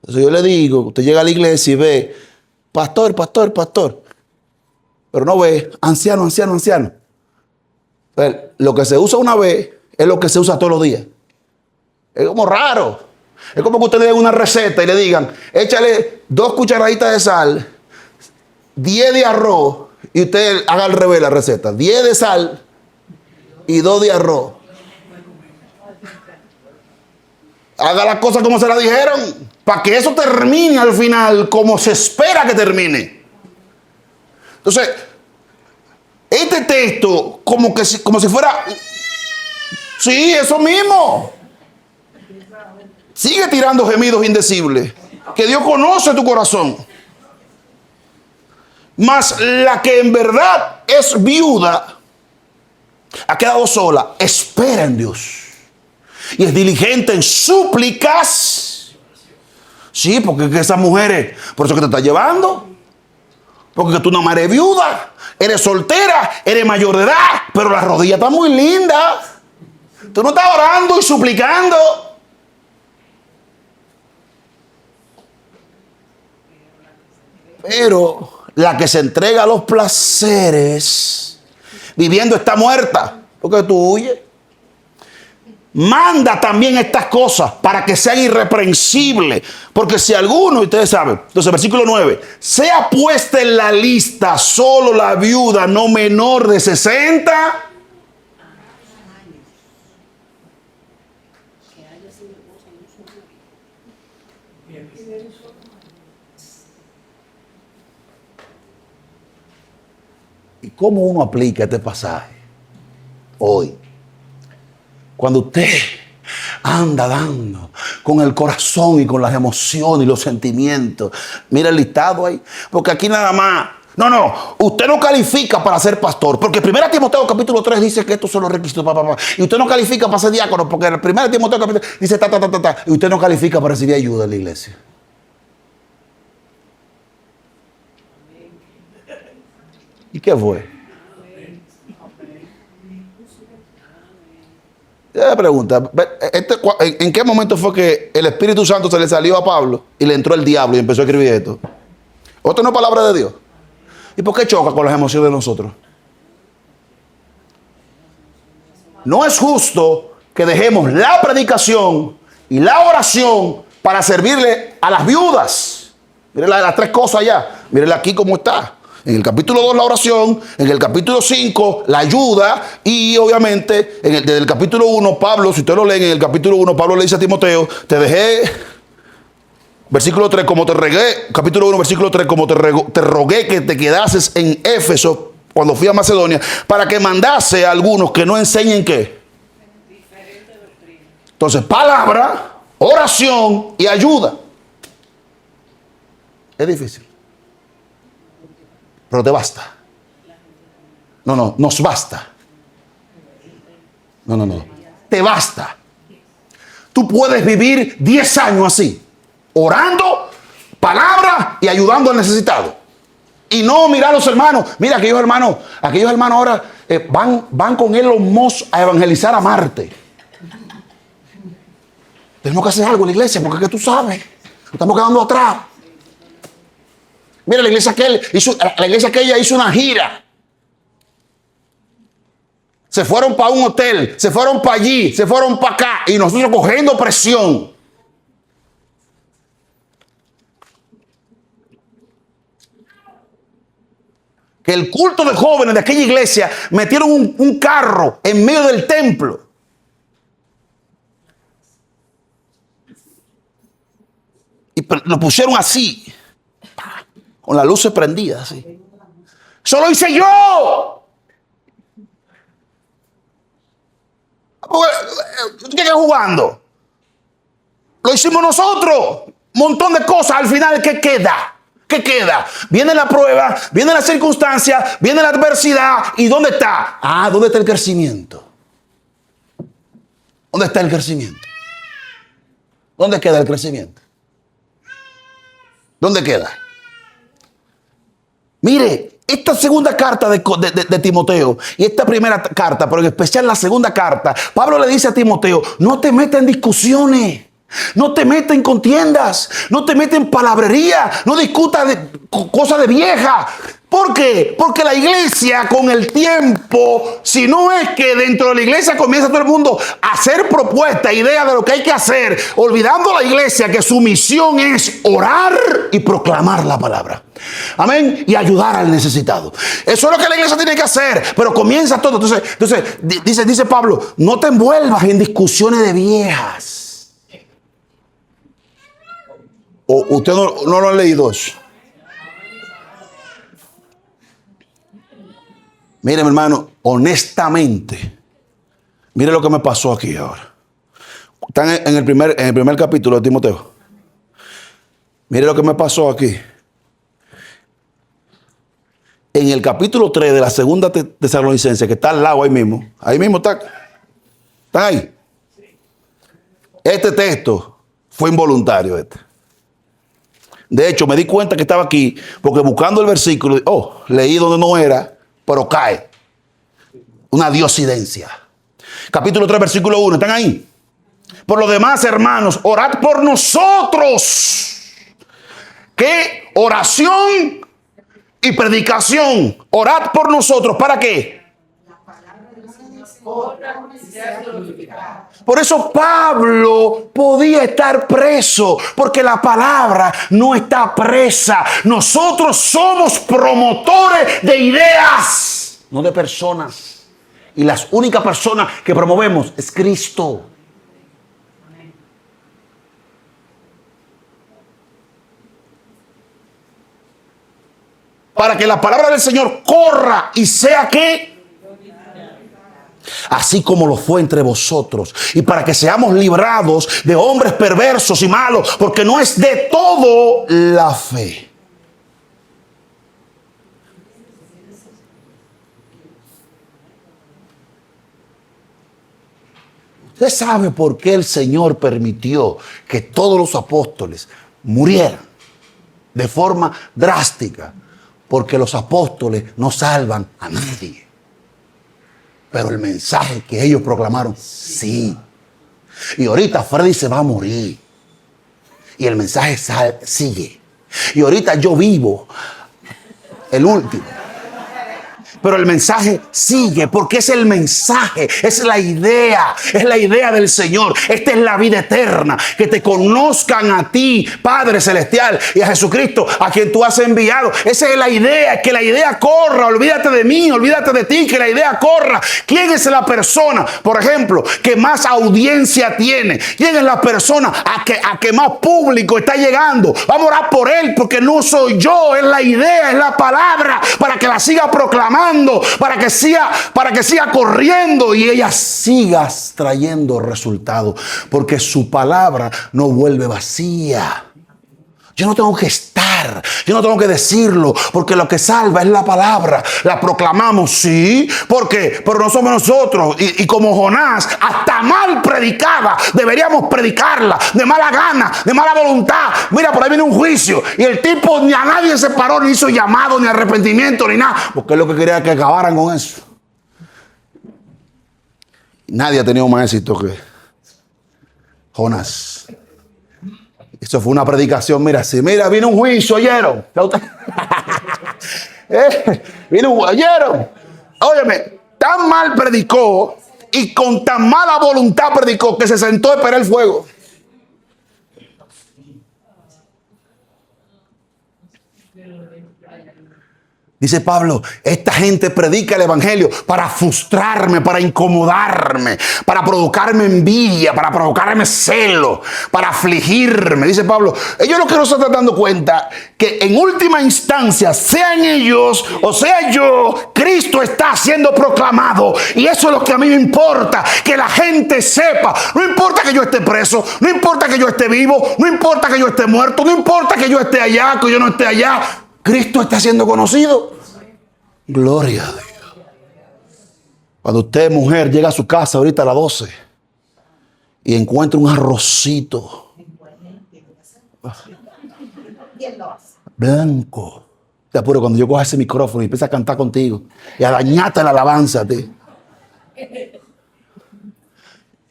Entonces yo le digo, usted llega a la iglesia y ve, pastor, pero no ve, anciano. Pues, lo que se usa una vez es lo que se usa todos los días. Es como raro. Es como que usted le den una receta y le digan, échale 2 cucharaditas de sal, 10 de arroz, y usted haga al revés la receta. 10 de sal y 2 de arroz. Haga las cosas como se la dijeron, para que eso termine al final como se espera que termine. Entonces, este texto, como si fuera, sí, eso mismo. Sigue tirando gemidos indecibles. Que Dios conoce tu corazón. Mas la que en verdad es viuda, ha quedado sola, espera en Dios. Y es diligente en súplicas. Sí, porque esas mujeres, por eso que te está llevando. Porque tú no eres viuda, eres soltera, eres mayor de edad, pero la rodilla está muy linda. Tú no estás orando y suplicando. Pero la que se entrega a los placeres, viviendo está muerta, porque tú huyes. Manda también estas cosas para que sean irreprensibles. Porque si alguno, ustedes saben, entonces versículo 9, sea puesta en la lista solo la viuda no menor de 60. ¿Y cómo uno aplica este pasaje hoy? Cuando usted anda dando con el corazón y con las emociones y los sentimientos. Mira el listado ahí. Porque aquí nada más. No. Usted no califica para ser pastor. Porque 1 Timoteo capítulo 3 dice que estos son los requisitos. Y usted no califica para ser diácono. Porque el 1 Timoteo capítulo dice Y usted no califica para recibir ayuda en la iglesia. ¿Y qué fue? Te pregunta, ¿en qué momento fue que el Espíritu Santo se le salió a Pablo y le entró el diablo y empezó a escribir esto? ¿Esto no es palabra de Dios? ¿Y por qué choca con las emociones de nosotros? No es justo que dejemos la predicación y la oración para servirle a las viudas. Miren las tres cosas allá. Miren aquí cómo está. En el capítulo 2 la oración, en el capítulo 5 la ayuda y obviamente desde el capítulo 1 Pablo, si usted lo lee en el capítulo 1, Pablo le dice a Timoteo, te dejé, versículo 3, como te regué, capítulo 1, versículo 3, como te rogué que te quedases en Éfeso cuando fui a Macedonia, para que mandase a algunos que no enseñen qué. Entonces, palabra, oración y ayuda. Es difícil. Pero te basta. No, nos basta. No. Te basta. Tú puedes vivir 10 años así, orando, palabra y ayudando al necesitado. Y no mirar a los hermanos. Mira, aquellos hermanos ahora van con Elon Musk a evangelizar a Marte. Tenemos que hacer algo en la iglesia, porque es que tú sabes, estamos quedando atrás. Mira, la iglesia aquella hizo una gira. Se fueron para un hotel, se fueron para allí, se fueron para acá, y nosotros cogiendo presión. Que el culto de jóvenes de aquella iglesia metieron un carro en medio del templo. Y lo pusieron así, con las luces prendidas, así. ¡Eso lo hice yo! ¿Tú qué estás jugando? Lo hicimos nosotros. Un montón de cosas. Al final, ¿qué queda? ¿Qué queda? Viene la prueba, viene la circunstancia, viene la adversidad. ¿Y dónde está? ¿Dónde está el crecimiento? ¿Dónde está el crecimiento? ¿Dónde queda el crecimiento? ¿Dónde queda? Mire, esta segunda carta de Timoteo y esta primera carta, pero en especial la segunda carta, Pablo le dice a Timoteo, no te metas en discusiones, no te metas en contiendas, no te metas en palabrería, no discutas de cosas de vieja. ¿Por qué? Porque la iglesia con el tiempo, si no es que dentro de la iglesia comienza todo el mundo a hacer propuestas, ideas de lo que hay que hacer, olvidando la iglesia que su misión es orar y proclamar la palabra. Amén. Y ayudar al necesitado. Eso es lo que la iglesia tiene que hacer, pero comienza todo. Entonces dice Pablo, no te envuelvas en discusiones de viejas. ¿O usted no lo ha leído eso? Mire, mi hermano, honestamente, mire lo que me pasó aquí ahora. Están en el primer capítulo de Timoteo. Mire lo que me pasó aquí. En el capítulo 3 de la segunda Tesalonicense, que está al lado ahí mismo está. ¿Están ahí? Este texto fue involuntario. De hecho, me di cuenta que estaba aquí, porque buscando el versículo, leí donde no era, pero cae. Una diosidencia. Capítulo 3, versículo 1. ¿Están ahí? Por lo demás, hermanos, orad por nosotros. ¿Qué? Oración y predicación. Orad por nosotros. ¿Para qué? Por eso Pablo podía estar preso, porque la palabra no está presa. Nosotros somos promotores de ideas, no de personas. Y las únicas personas que promovemos es Cristo. Para que la palabra del Señor corra y sea que así como lo fue entre vosotros, y para que seamos librados de hombres perversos y malos, porque no es de todo la fe. ¿Usted sabe por qué el Señor permitió que todos los apóstoles murieran de forma drástica? Porque los apóstoles no salvan a nadie. Pero el mensaje que ellos proclamaron, sí. Y ahorita Freddy se va a morir. Y el mensaje sigue. Y ahorita yo vivo el último. Pero el mensaje sigue, porque es el mensaje, es la idea del Señor. Esta es la vida eterna, que te conozcan a ti, Padre Celestial, y a Jesucristo, a quien tú has enviado. Esa es la idea, que la idea corra. Olvídate de mí, olvídate de ti, que la idea corra. ¿Quién es la persona, por ejemplo, que más audiencia tiene? ¿Quién es la persona a que más público está llegando? Vamos a orar por él, porque no soy yo, es la idea, es la palabra, para que la siga proclamando, para que siga corriendo y ella siga trayendo resultados, porque su palabra no vuelve vacía. Yo no tengo que estar, yo no tengo que decirlo, porque lo que salva es la palabra. La proclamamos, sí, porque pero no somos nosotros. Y como Jonás, hasta mal predicada, deberíamos predicarla de mala gana, de mala voluntad. Mira, por ahí viene un juicio y el tipo ni a nadie se paró, ni hizo llamado, ni arrepentimiento, ni nada, porque él lo que quería era que acabaran con eso. Nadie ha tenido más éxito que Jonás. Eso fue una predicación, mira, sí, mira, vino un juicio, ¿oyeron? ¿Oyeron? Óyeme, tan mal predicó y con tan mala voluntad predicó que se sentó a esperar el fuego. Dice Pablo, esta gente predica el evangelio para frustrarme, para incomodarme, para provocarme envidia, para provocarme celo, para afligirme. Dice Pablo, ellos lo que no se están dando cuenta, que en última instancia, sean ellos o sea yo, Cristo está siendo proclamado. Y eso es lo que a mí me importa, que la gente sepa. No importa que yo esté preso, no importa que yo esté vivo, no importa que yo esté muerto, no importa que yo esté allá, que yo no esté allá. Cristo está siendo conocido. Gloria a Dios. Cuando usted, mujer, llega a su casa ahorita a las 12 y encuentra un arrocito blanco, te apuro cuando yo coja ese micrófono y empiece a cantar contigo y a dañarte la alabanza a ti.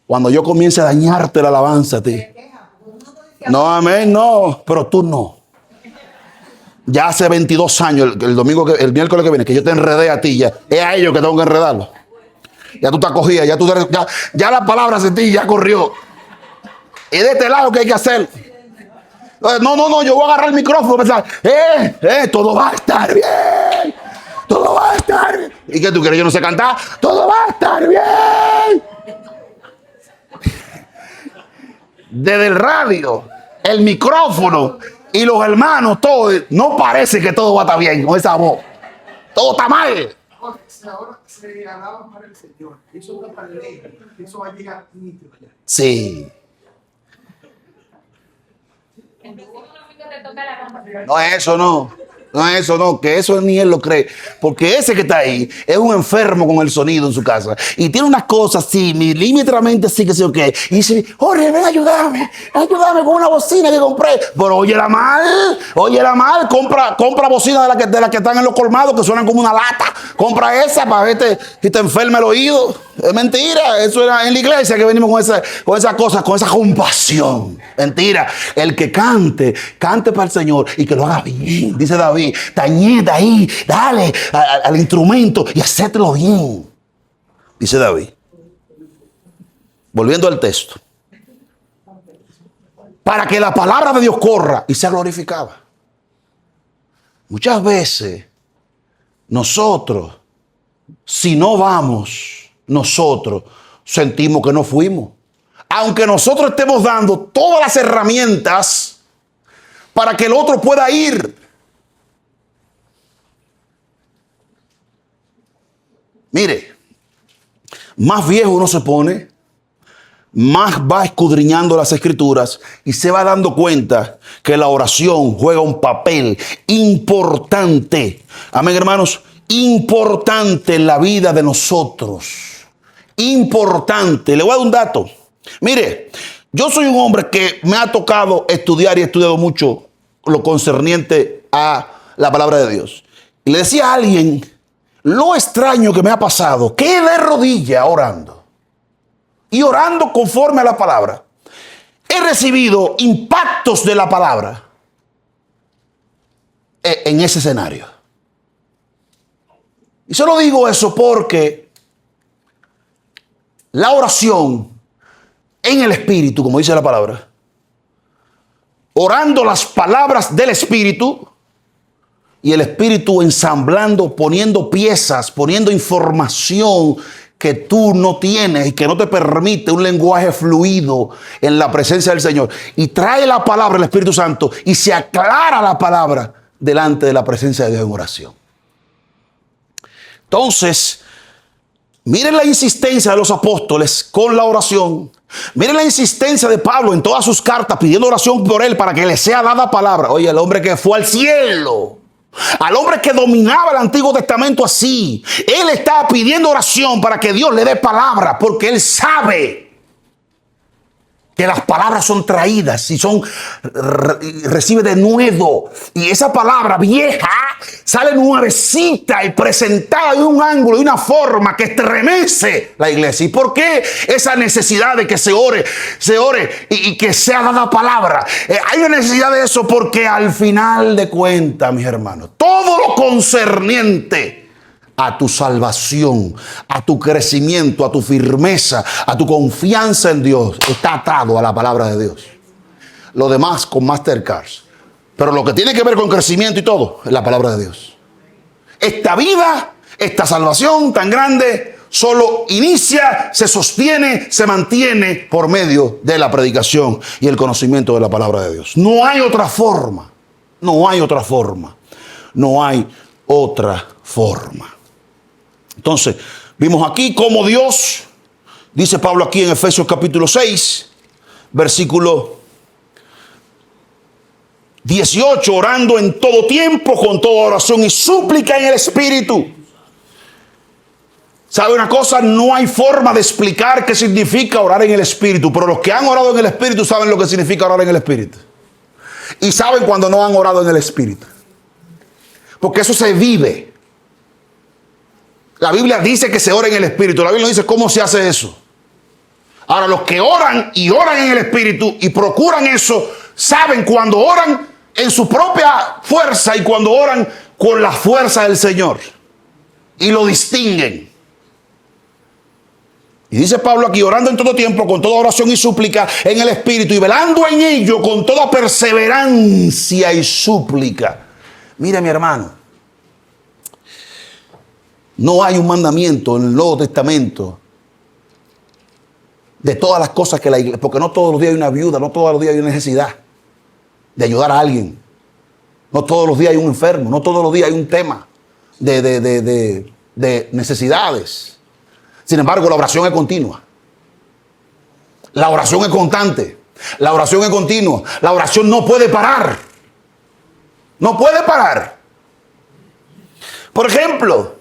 Cuando yo comience a dañarte la alabanza a ti. No, amén, no, pero tú no. Ya hace 22 años, el miércoles que viene, que yo te enredé a ti, ya es a ellos que tengo que enredarlo. Ya tú te acogías, ya la palabra de ti ya corrió. Y de este lado, ¿qué hay que hacer? No, yo voy a agarrar el micrófono y pensar, todo va a estar bien. Todo va a estar bien. ¿Y qué tú quieres? Yo no sé cantar. Todo va a estar bien. Desde el radio, el micrófono y los hermanos, todo, no parece que todo va a estar bien con esa voz. Todo está mal. Ahora se alaban para el Señor. Eso va para el eso va a llegar. Sí. No es eso, no. No es eso, no, que eso ni él lo cree. Porque ese que está ahí es un enfermo con el sonido en su casa. Y tiene unas cosas así, milímetramente así, que sé yo qué. Y dice, Jorge, ven, ayúdame con una bocina que compré. Pero óyela mal, compra bocina de las que están en los colmados, que suenan como una lata. Compra esa para verte si te enferma el oído. Es mentira, eso era en la iglesia que venimos con esas cosas, con esa compasión. Mentira, el que cante para el Señor y que lo haga bien. Dice David, tañeta ahí, dale al instrumento y hacételo bien. Dice David. Volviendo al texto. Para que la palabra de Dios corra y sea glorificada. Muchas veces nosotros, si no vamos, nosotros sentimos que no fuimos. Aunque nosotros estemos dando todas las herramientas para que el otro pueda ir. Mire, más viejo uno se pone, más va escudriñando las escrituras y se va dando cuenta que la oración juega un papel importante. Amén, hermanos, importante en la vida de nosotros. Importante. Le voy a dar un dato. Mire, yo soy un hombre que me ha tocado estudiar y he estudiado mucho lo concerniente a la palabra de Dios. Y le decía a alguien lo extraño que me ha pasado, que de rodilla orando y orando conforme a la palabra, he recibido impactos de la palabra en ese escenario. Y solo digo eso porque la oración en el Espíritu, como dice la palabra, orando las palabras del Espíritu y el Espíritu ensamblando, poniendo piezas, poniendo información que tú no tienes y que no te permite un lenguaje fluido en la presencia del Señor. Y trae la palabra el Espíritu Santo y se aclara la palabra delante de la presencia de Dios en oración. Entonces, miren la insistencia de los apóstoles con la oración. Miren la insistencia de Pablo en todas sus cartas pidiendo oración por él para que le sea dada palabra. Oye, el hombre que fue al cielo, al hombre que dominaba el Antiguo Testamento así, él estaba pidiendo oración para que Dios le dé palabra, porque él sabe que las palabras son traídas y recibe de nuevo. Y esa palabra vieja sale nuevecita y presentada de un ángulo, de una forma que estremece la iglesia. ¿Y por qué esa necesidad de que se ore y que sea dada palabra? Hay una necesidad de eso porque al final de cuentas, mis hermanos, todo lo concerniente a tu salvación, a tu crecimiento, a tu firmeza, a tu confianza en Dios, está atado a la palabra de Dios. Lo demás con Mastercards. Pero lo que tiene que ver con crecimiento y todo, es la palabra de Dios. Esta vida, esta salvación tan grande, solo inicia, se sostiene, se mantiene por medio de la predicación y el conocimiento de la palabra de Dios. No hay otra forma. No hay otra forma. No hay otra forma. Entonces, vimos aquí cómo Dios, dice Pablo aquí en Efesios capítulo 6, versículo 18, orando en todo tiempo, con toda oración y súplica en el Espíritu. ¿Sabe una cosa? No hay forma de explicar qué significa orar en el Espíritu, pero los que han orado en el Espíritu saben lo que significa orar en el Espíritu. Y saben cuando no han orado en el Espíritu. Porque eso se vive. La Biblia dice que se ora en el Espíritu. La Biblia dice cómo se hace eso. Ahora, los que oran y oran en el Espíritu y procuran eso, saben cuando oran en su propia fuerza y cuando oran con la fuerza del Señor. Y lo distinguen. Y dice Pablo aquí, orando en todo tiempo, con toda oración y súplica en el Espíritu, y velando en ello con toda perseverancia y súplica. Mira, mi hermano, no hay un mandamiento en el Nuevo Testamento de todas las cosas que la iglesia, porque no todos los días hay una viuda, no todos los días hay una necesidad de ayudar a alguien, no todos los días hay un enfermo, no todos los días hay un tema de necesidades. Sin embargo, la oración es continua, la oración es constante, la oración es continua, la oración no puede parar, no puede parar. Por ejemplo,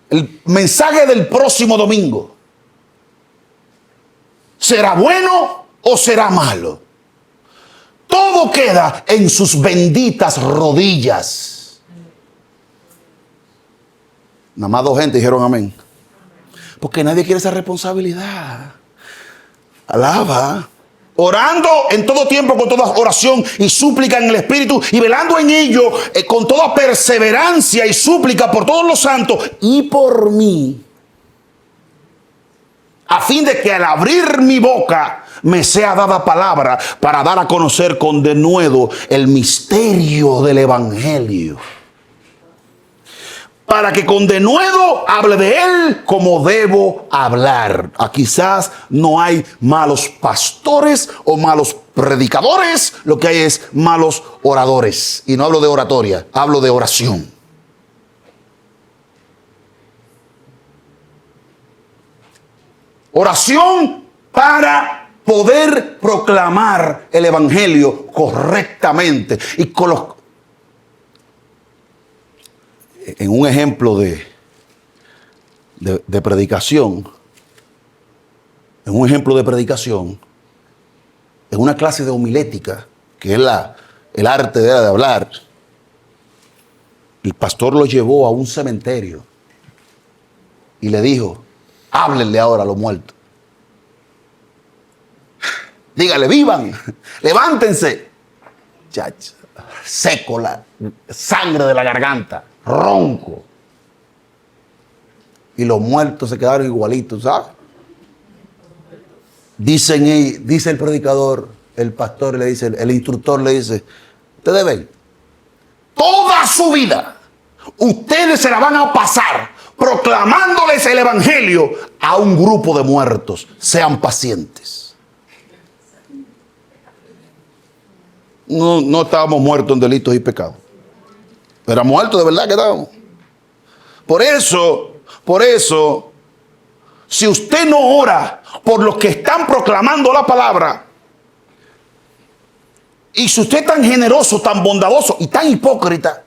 el mensaje del próximo domingo, ¿será bueno o será malo? Todo queda en sus benditas rodillas. Nada más 2 gente dijeron amén. Porque nadie quiere esa responsabilidad. Alaba. Orando en todo tiempo con toda oración y súplica en el Espíritu, y velando en ello con toda perseverancia y súplica por todos los santos y por mí, a fin de que al abrir mi boca me sea dada palabra para dar a conocer con denuedo el misterio del Evangelio, para que con denuedo hable de él como debo hablar. Quizás no hay malos pastores o malos predicadores, lo que hay es malos oradores. Y no hablo de oratoria, hablo de oración. Oración para poder proclamar el Evangelio correctamente y con los... En un ejemplo de predicación, en una clase de homilética, que es el arte de hablar, El pastor lo llevó a un cementerio y le dijo, háblenle ahora a los muertos. Dígale, vivan, levántense. Chacho, seco, la sangre de la garganta, ronco. Y los muertos se quedaron igualitos, ¿sabes? Dice el predicador, el pastor le dice, el instructor le dice, ustedes ven, toda su vida, ustedes se la van a pasar proclamándoles el evangelio a un grupo de muertos. Sean pacientes. No estábamos muertos en delitos y pecados. Era muertos de verdad que estábamos. Por eso, si usted no ora por los que están proclamando la palabra, y si usted es tan generoso, tan bondadoso y tan hipócrita,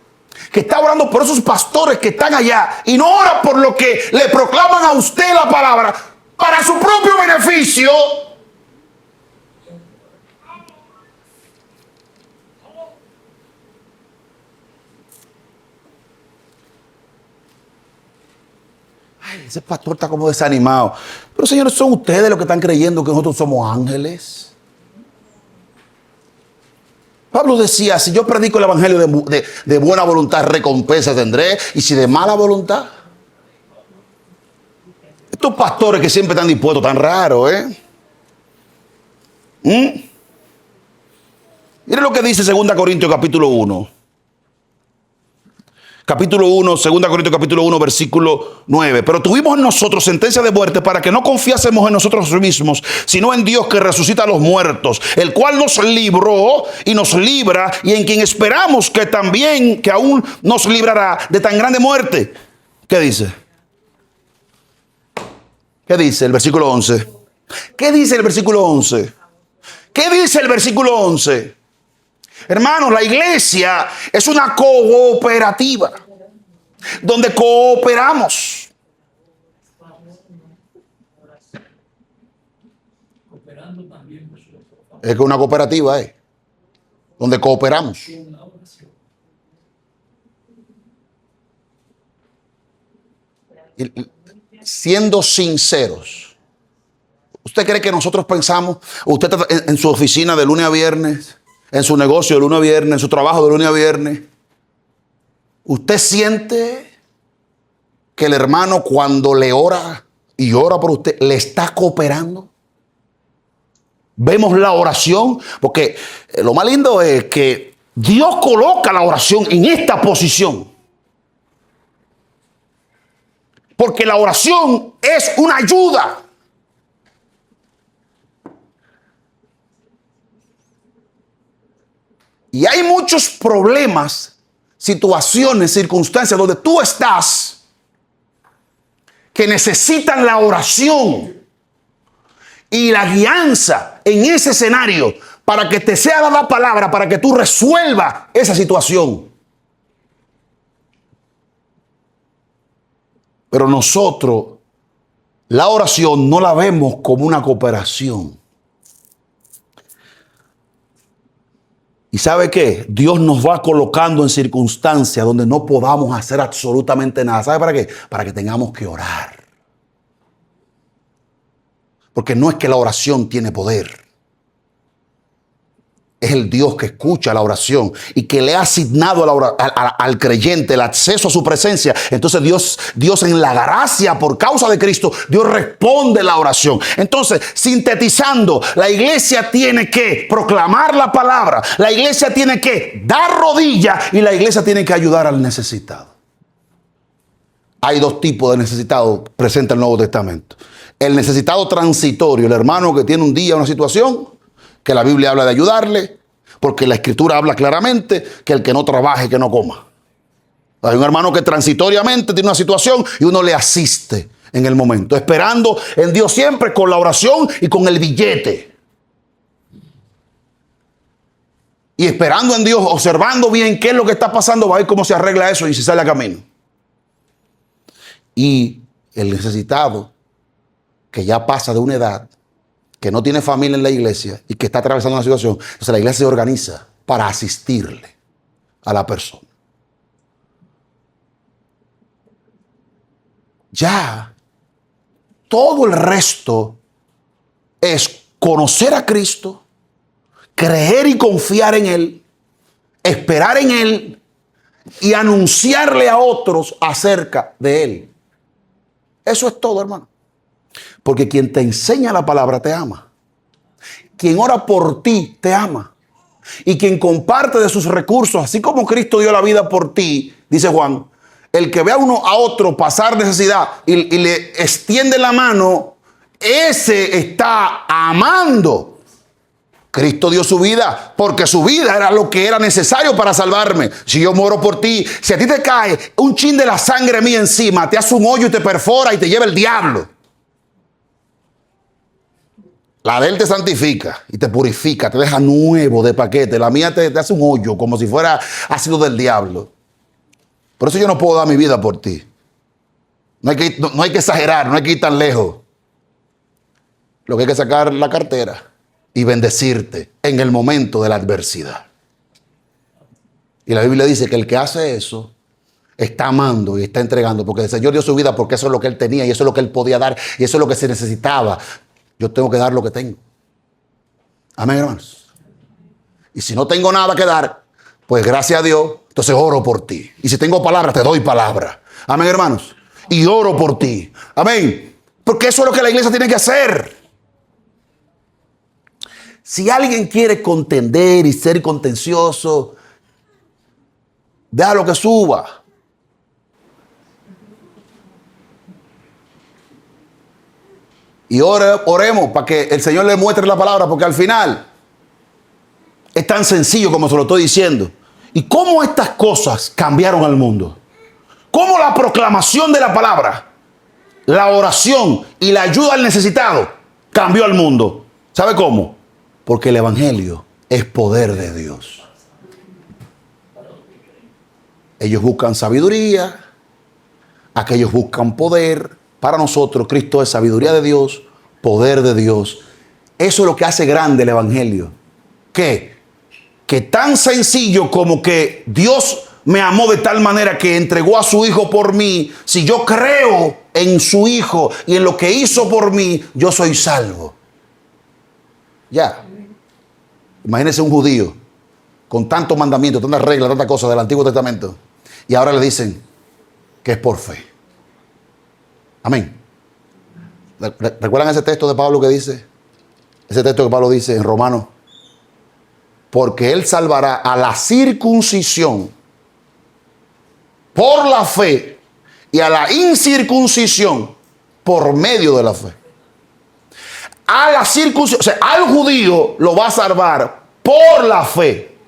que está orando por esos pastores que están allá y no ora por lo que le proclaman a usted la palabra para su propio beneficio, ese pastor está como desanimado. Pero señores, son ustedes los que están creyendo que nosotros somos ángeles. Pablo decía, si yo predico el evangelio de buena voluntad, recompensa tendré. Y si de mala voluntad. Estos pastores que siempre están dispuestos, tan raros, Mire lo que dice 2 Corintios capítulo 1. Capítulo 1, 2 Corintios capítulo 1, versículo 9. Pero tuvimos en nosotros sentencia de muerte para que no confiásemos en nosotros mismos, sino en Dios que resucita a los muertos, el cual nos libró y nos libra, y en quien esperamos que también, que aún nos librará de tan grande muerte. ¿Qué dice? ¿Qué dice el versículo 11? ¿Qué dice el versículo 11? ¿Qué dice el versículo 11? Hermanos, la iglesia es una cooperativa donde cooperamos. Es que una cooperativa es donde cooperamos. Siendo sinceros, ¿usted cree que nosotros pensamos, usted está en su oficina de lunes a viernes, en su negocio de lunes a viernes, en su trabajo de lunes a viernes, usted siente que el hermano cuando le ora y ora por usted, le está cooperando? Vemos la oración, porque lo más lindo es que Dios coloca la oración en esta posición. Porque la oración es una ayuda. Y hay muchos problemas, situaciones, circunstancias donde tú estás que necesitan la oración y la guianza en ese escenario para que te sea dada la palabra, para que tú resuelvas esa situación. Pero nosotros la oración no la vemos como una cooperación. ¿Y sabe qué? Dios nos va colocando en circunstancias donde no podamos hacer absolutamente nada. ¿Sabe para qué? Para que tengamos que orar. Porque no es que la oración tiene poder. Es el Dios que escucha la oración y que le ha asignado al creyente el acceso a su presencia. Entonces Dios en la gracia por causa de Cristo, Dios responde la oración. Entonces, sintetizando, la iglesia tiene que proclamar la palabra, la iglesia tiene que dar rodillas y la iglesia tiene que ayudar al necesitado. Hay dos tipos de necesitados presentes en el Nuevo Testamento. El necesitado transitorio, el hermano que tiene un día una situación, que la Biblia habla de ayudarle, porque la Escritura habla claramente que el que no trabaje, que no coma. Hay un hermano que transitoriamente tiene una situación y uno le asiste en el momento, esperando en Dios siempre con la oración y con el billete. Y esperando en Dios, observando bien qué es lo que está pasando, va a ver cómo se arregla eso y se sale a camino. Y el necesitado, que ya pasa de una edad, que no tiene familia en la iglesia y que está atravesando una situación, entonces la iglesia se organiza para asistirle a la persona. ya todo el resto es conocer a Cristo, creer y confiar en Él, esperar en Él y anunciarle a otros acerca de Él. Eso es todo, hermano. Porque quien te enseña la palabra te ama. Quien ora por ti te ama. Y quien comparte de sus recursos, así como Cristo dio la vida por ti, dice Juan, el que ve a uno a otro pasar necesidad y le extiende la mano, ese está amando. Cristo dio su vida porque su vida era lo que era necesario para salvarme. Si yo muero por ti, si a ti te cae un chin de la sangre mía encima, te hace un hoyo y te perfora y te lleva el diablo. La de él te santifica y te purifica, te deja nuevo de paquete. La mía te hace un hoyo como si fuera ácido del diablo. Por eso yo no puedo dar mi vida por ti. No hay que exagerar, no hay que ir tan lejos. Lo que hay que sacar la cartera y bendecirte en el momento de la adversidad. Y la Biblia dice que el que hace eso está amando y está entregando, porque el Señor dio su vida porque eso es lo que Él tenía y eso es lo que Él podía dar y eso es lo que se necesitaba. Yo tengo que dar lo que tengo. Amén, hermanos. Y si no tengo nada que dar, pues gracias a Dios, entonces oro por ti. Y si tengo palabras, te doy palabra. Amén, hermanos. Y oro por ti. Amén. Porque eso es lo que la iglesia tiene que hacer. Si alguien quiere contender y ser contencioso, déjalo que suba. Y oremos para que el Señor le muestre la palabra, porque al final es tan sencillo como se lo estoy diciendo. ¿Y cómo estas cosas cambiaron al mundo? ¿Cómo la proclamación de la palabra, la oración y la ayuda al necesitado cambió al mundo? ¿Sabe cómo? Porque el evangelio es poder de Dios. Ellos buscan sabiduría, aquellos buscan poder. Para nosotros, Cristo es sabiduría de Dios, poder de Dios. Eso es lo que hace grande el evangelio. ¿Qué? Que tan sencillo como que Dios me amó de tal manera que entregó a su Hijo por mí. Si yo creo en su Hijo y en lo que hizo por mí, yo soy salvo. Ya. Imagínense un judío con tantos mandamientos, tantas reglas, tantas cosas del Antiguo Testamento. Y ahora le dicen que es por fe. Amén. ¿Recuerdan ese texto de Pablo que dice? Ese texto que Pablo dice en Romanos. Porque Él salvará a la circuncisión por la fe y a la incircuncisión por medio de la fe. A la circuncisión, o sea, al judío lo va a salvar por la fe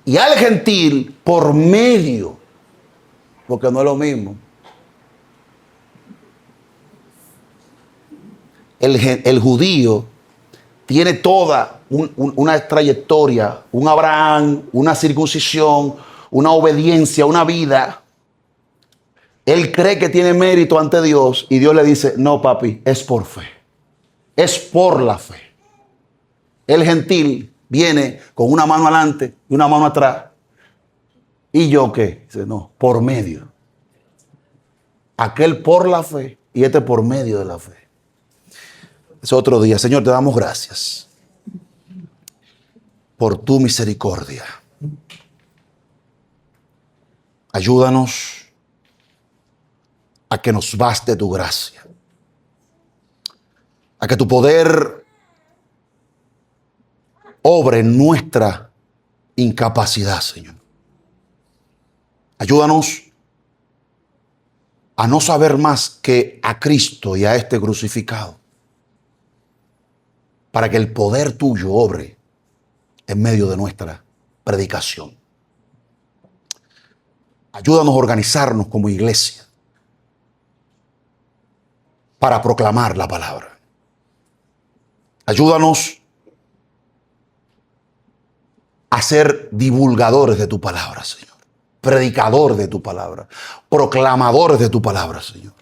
y al gentil por medio, porque no es lo mismo. El judío tiene toda una trayectoria, un Abraham, una circuncisión, una obediencia, una vida. Él cree que tiene mérito ante Dios y Dios le dice, no papi, es por fe. Es por la fe. El gentil viene con una mano adelante y una mano atrás. ¿Y yo qué? Dice, no, por medio. Aquel por la fe y este por medio de la fe. Es otro día. Señor, te damos gracias por tu misericordia. Ayúdanos a que nos baste tu gracia. A que tu poder obre en nuestra incapacidad, Señor. Ayúdanos a no saber más que a Cristo y a este crucificado, para que el poder tuyo obre en medio de nuestra predicación. Ayúdanos a organizarnos como iglesia para proclamar la palabra. Ayúdanos a ser divulgadores de tu palabra, Señor. Predicadores de tu palabra. Proclamadores de tu palabra, Señor.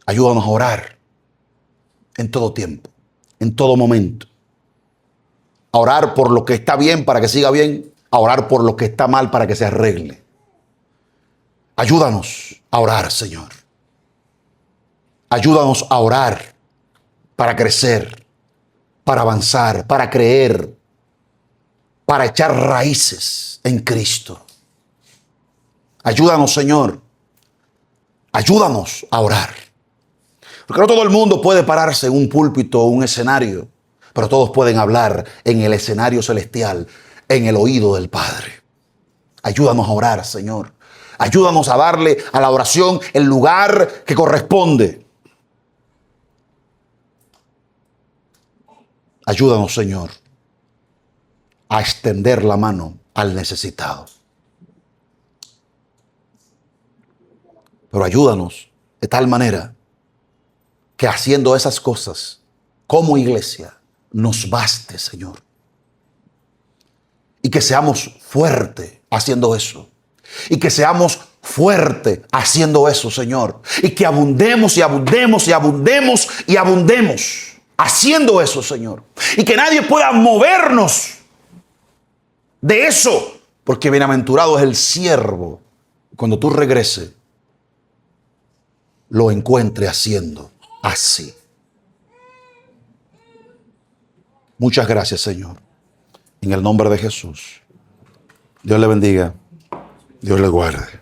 Ayúdanos a orar en todo tiempo, en todo momento. A orar por lo que está bien para que siga bien. A orar por lo que está mal para que se arregle. Ayúdanos a orar, Señor. Ayúdanos a orar para crecer, para avanzar, para creer, para echar raíces en Cristo. Ayúdanos, Señor. Ayúdanos a orar. Porque no todo el mundo puede pararse en un púlpito o un escenario, pero todos pueden hablar en el escenario celestial, en el oído del Padre. Ayúdanos a orar, Señor. Ayúdanos a darle a la oración el lugar que corresponde. Ayúdanos, Señor, a extender la mano al necesitado. Pero ayúdanos de tal manera que haciendo esas cosas como iglesia nos baste, Señor. Y que seamos fuertes haciendo eso. Y que seamos fuertes haciendo eso, Señor. Y que abundemos y abundemos y abundemos y abundemos haciendo eso, Señor. Y que nadie pueda movernos de eso. Porque bienaventurado es el siervo cuando tú regreses lo encuentre haciendo así. Muchas gracias, Señor. En el nombre de Jesús. Dios le bendiga. Dios le guarde.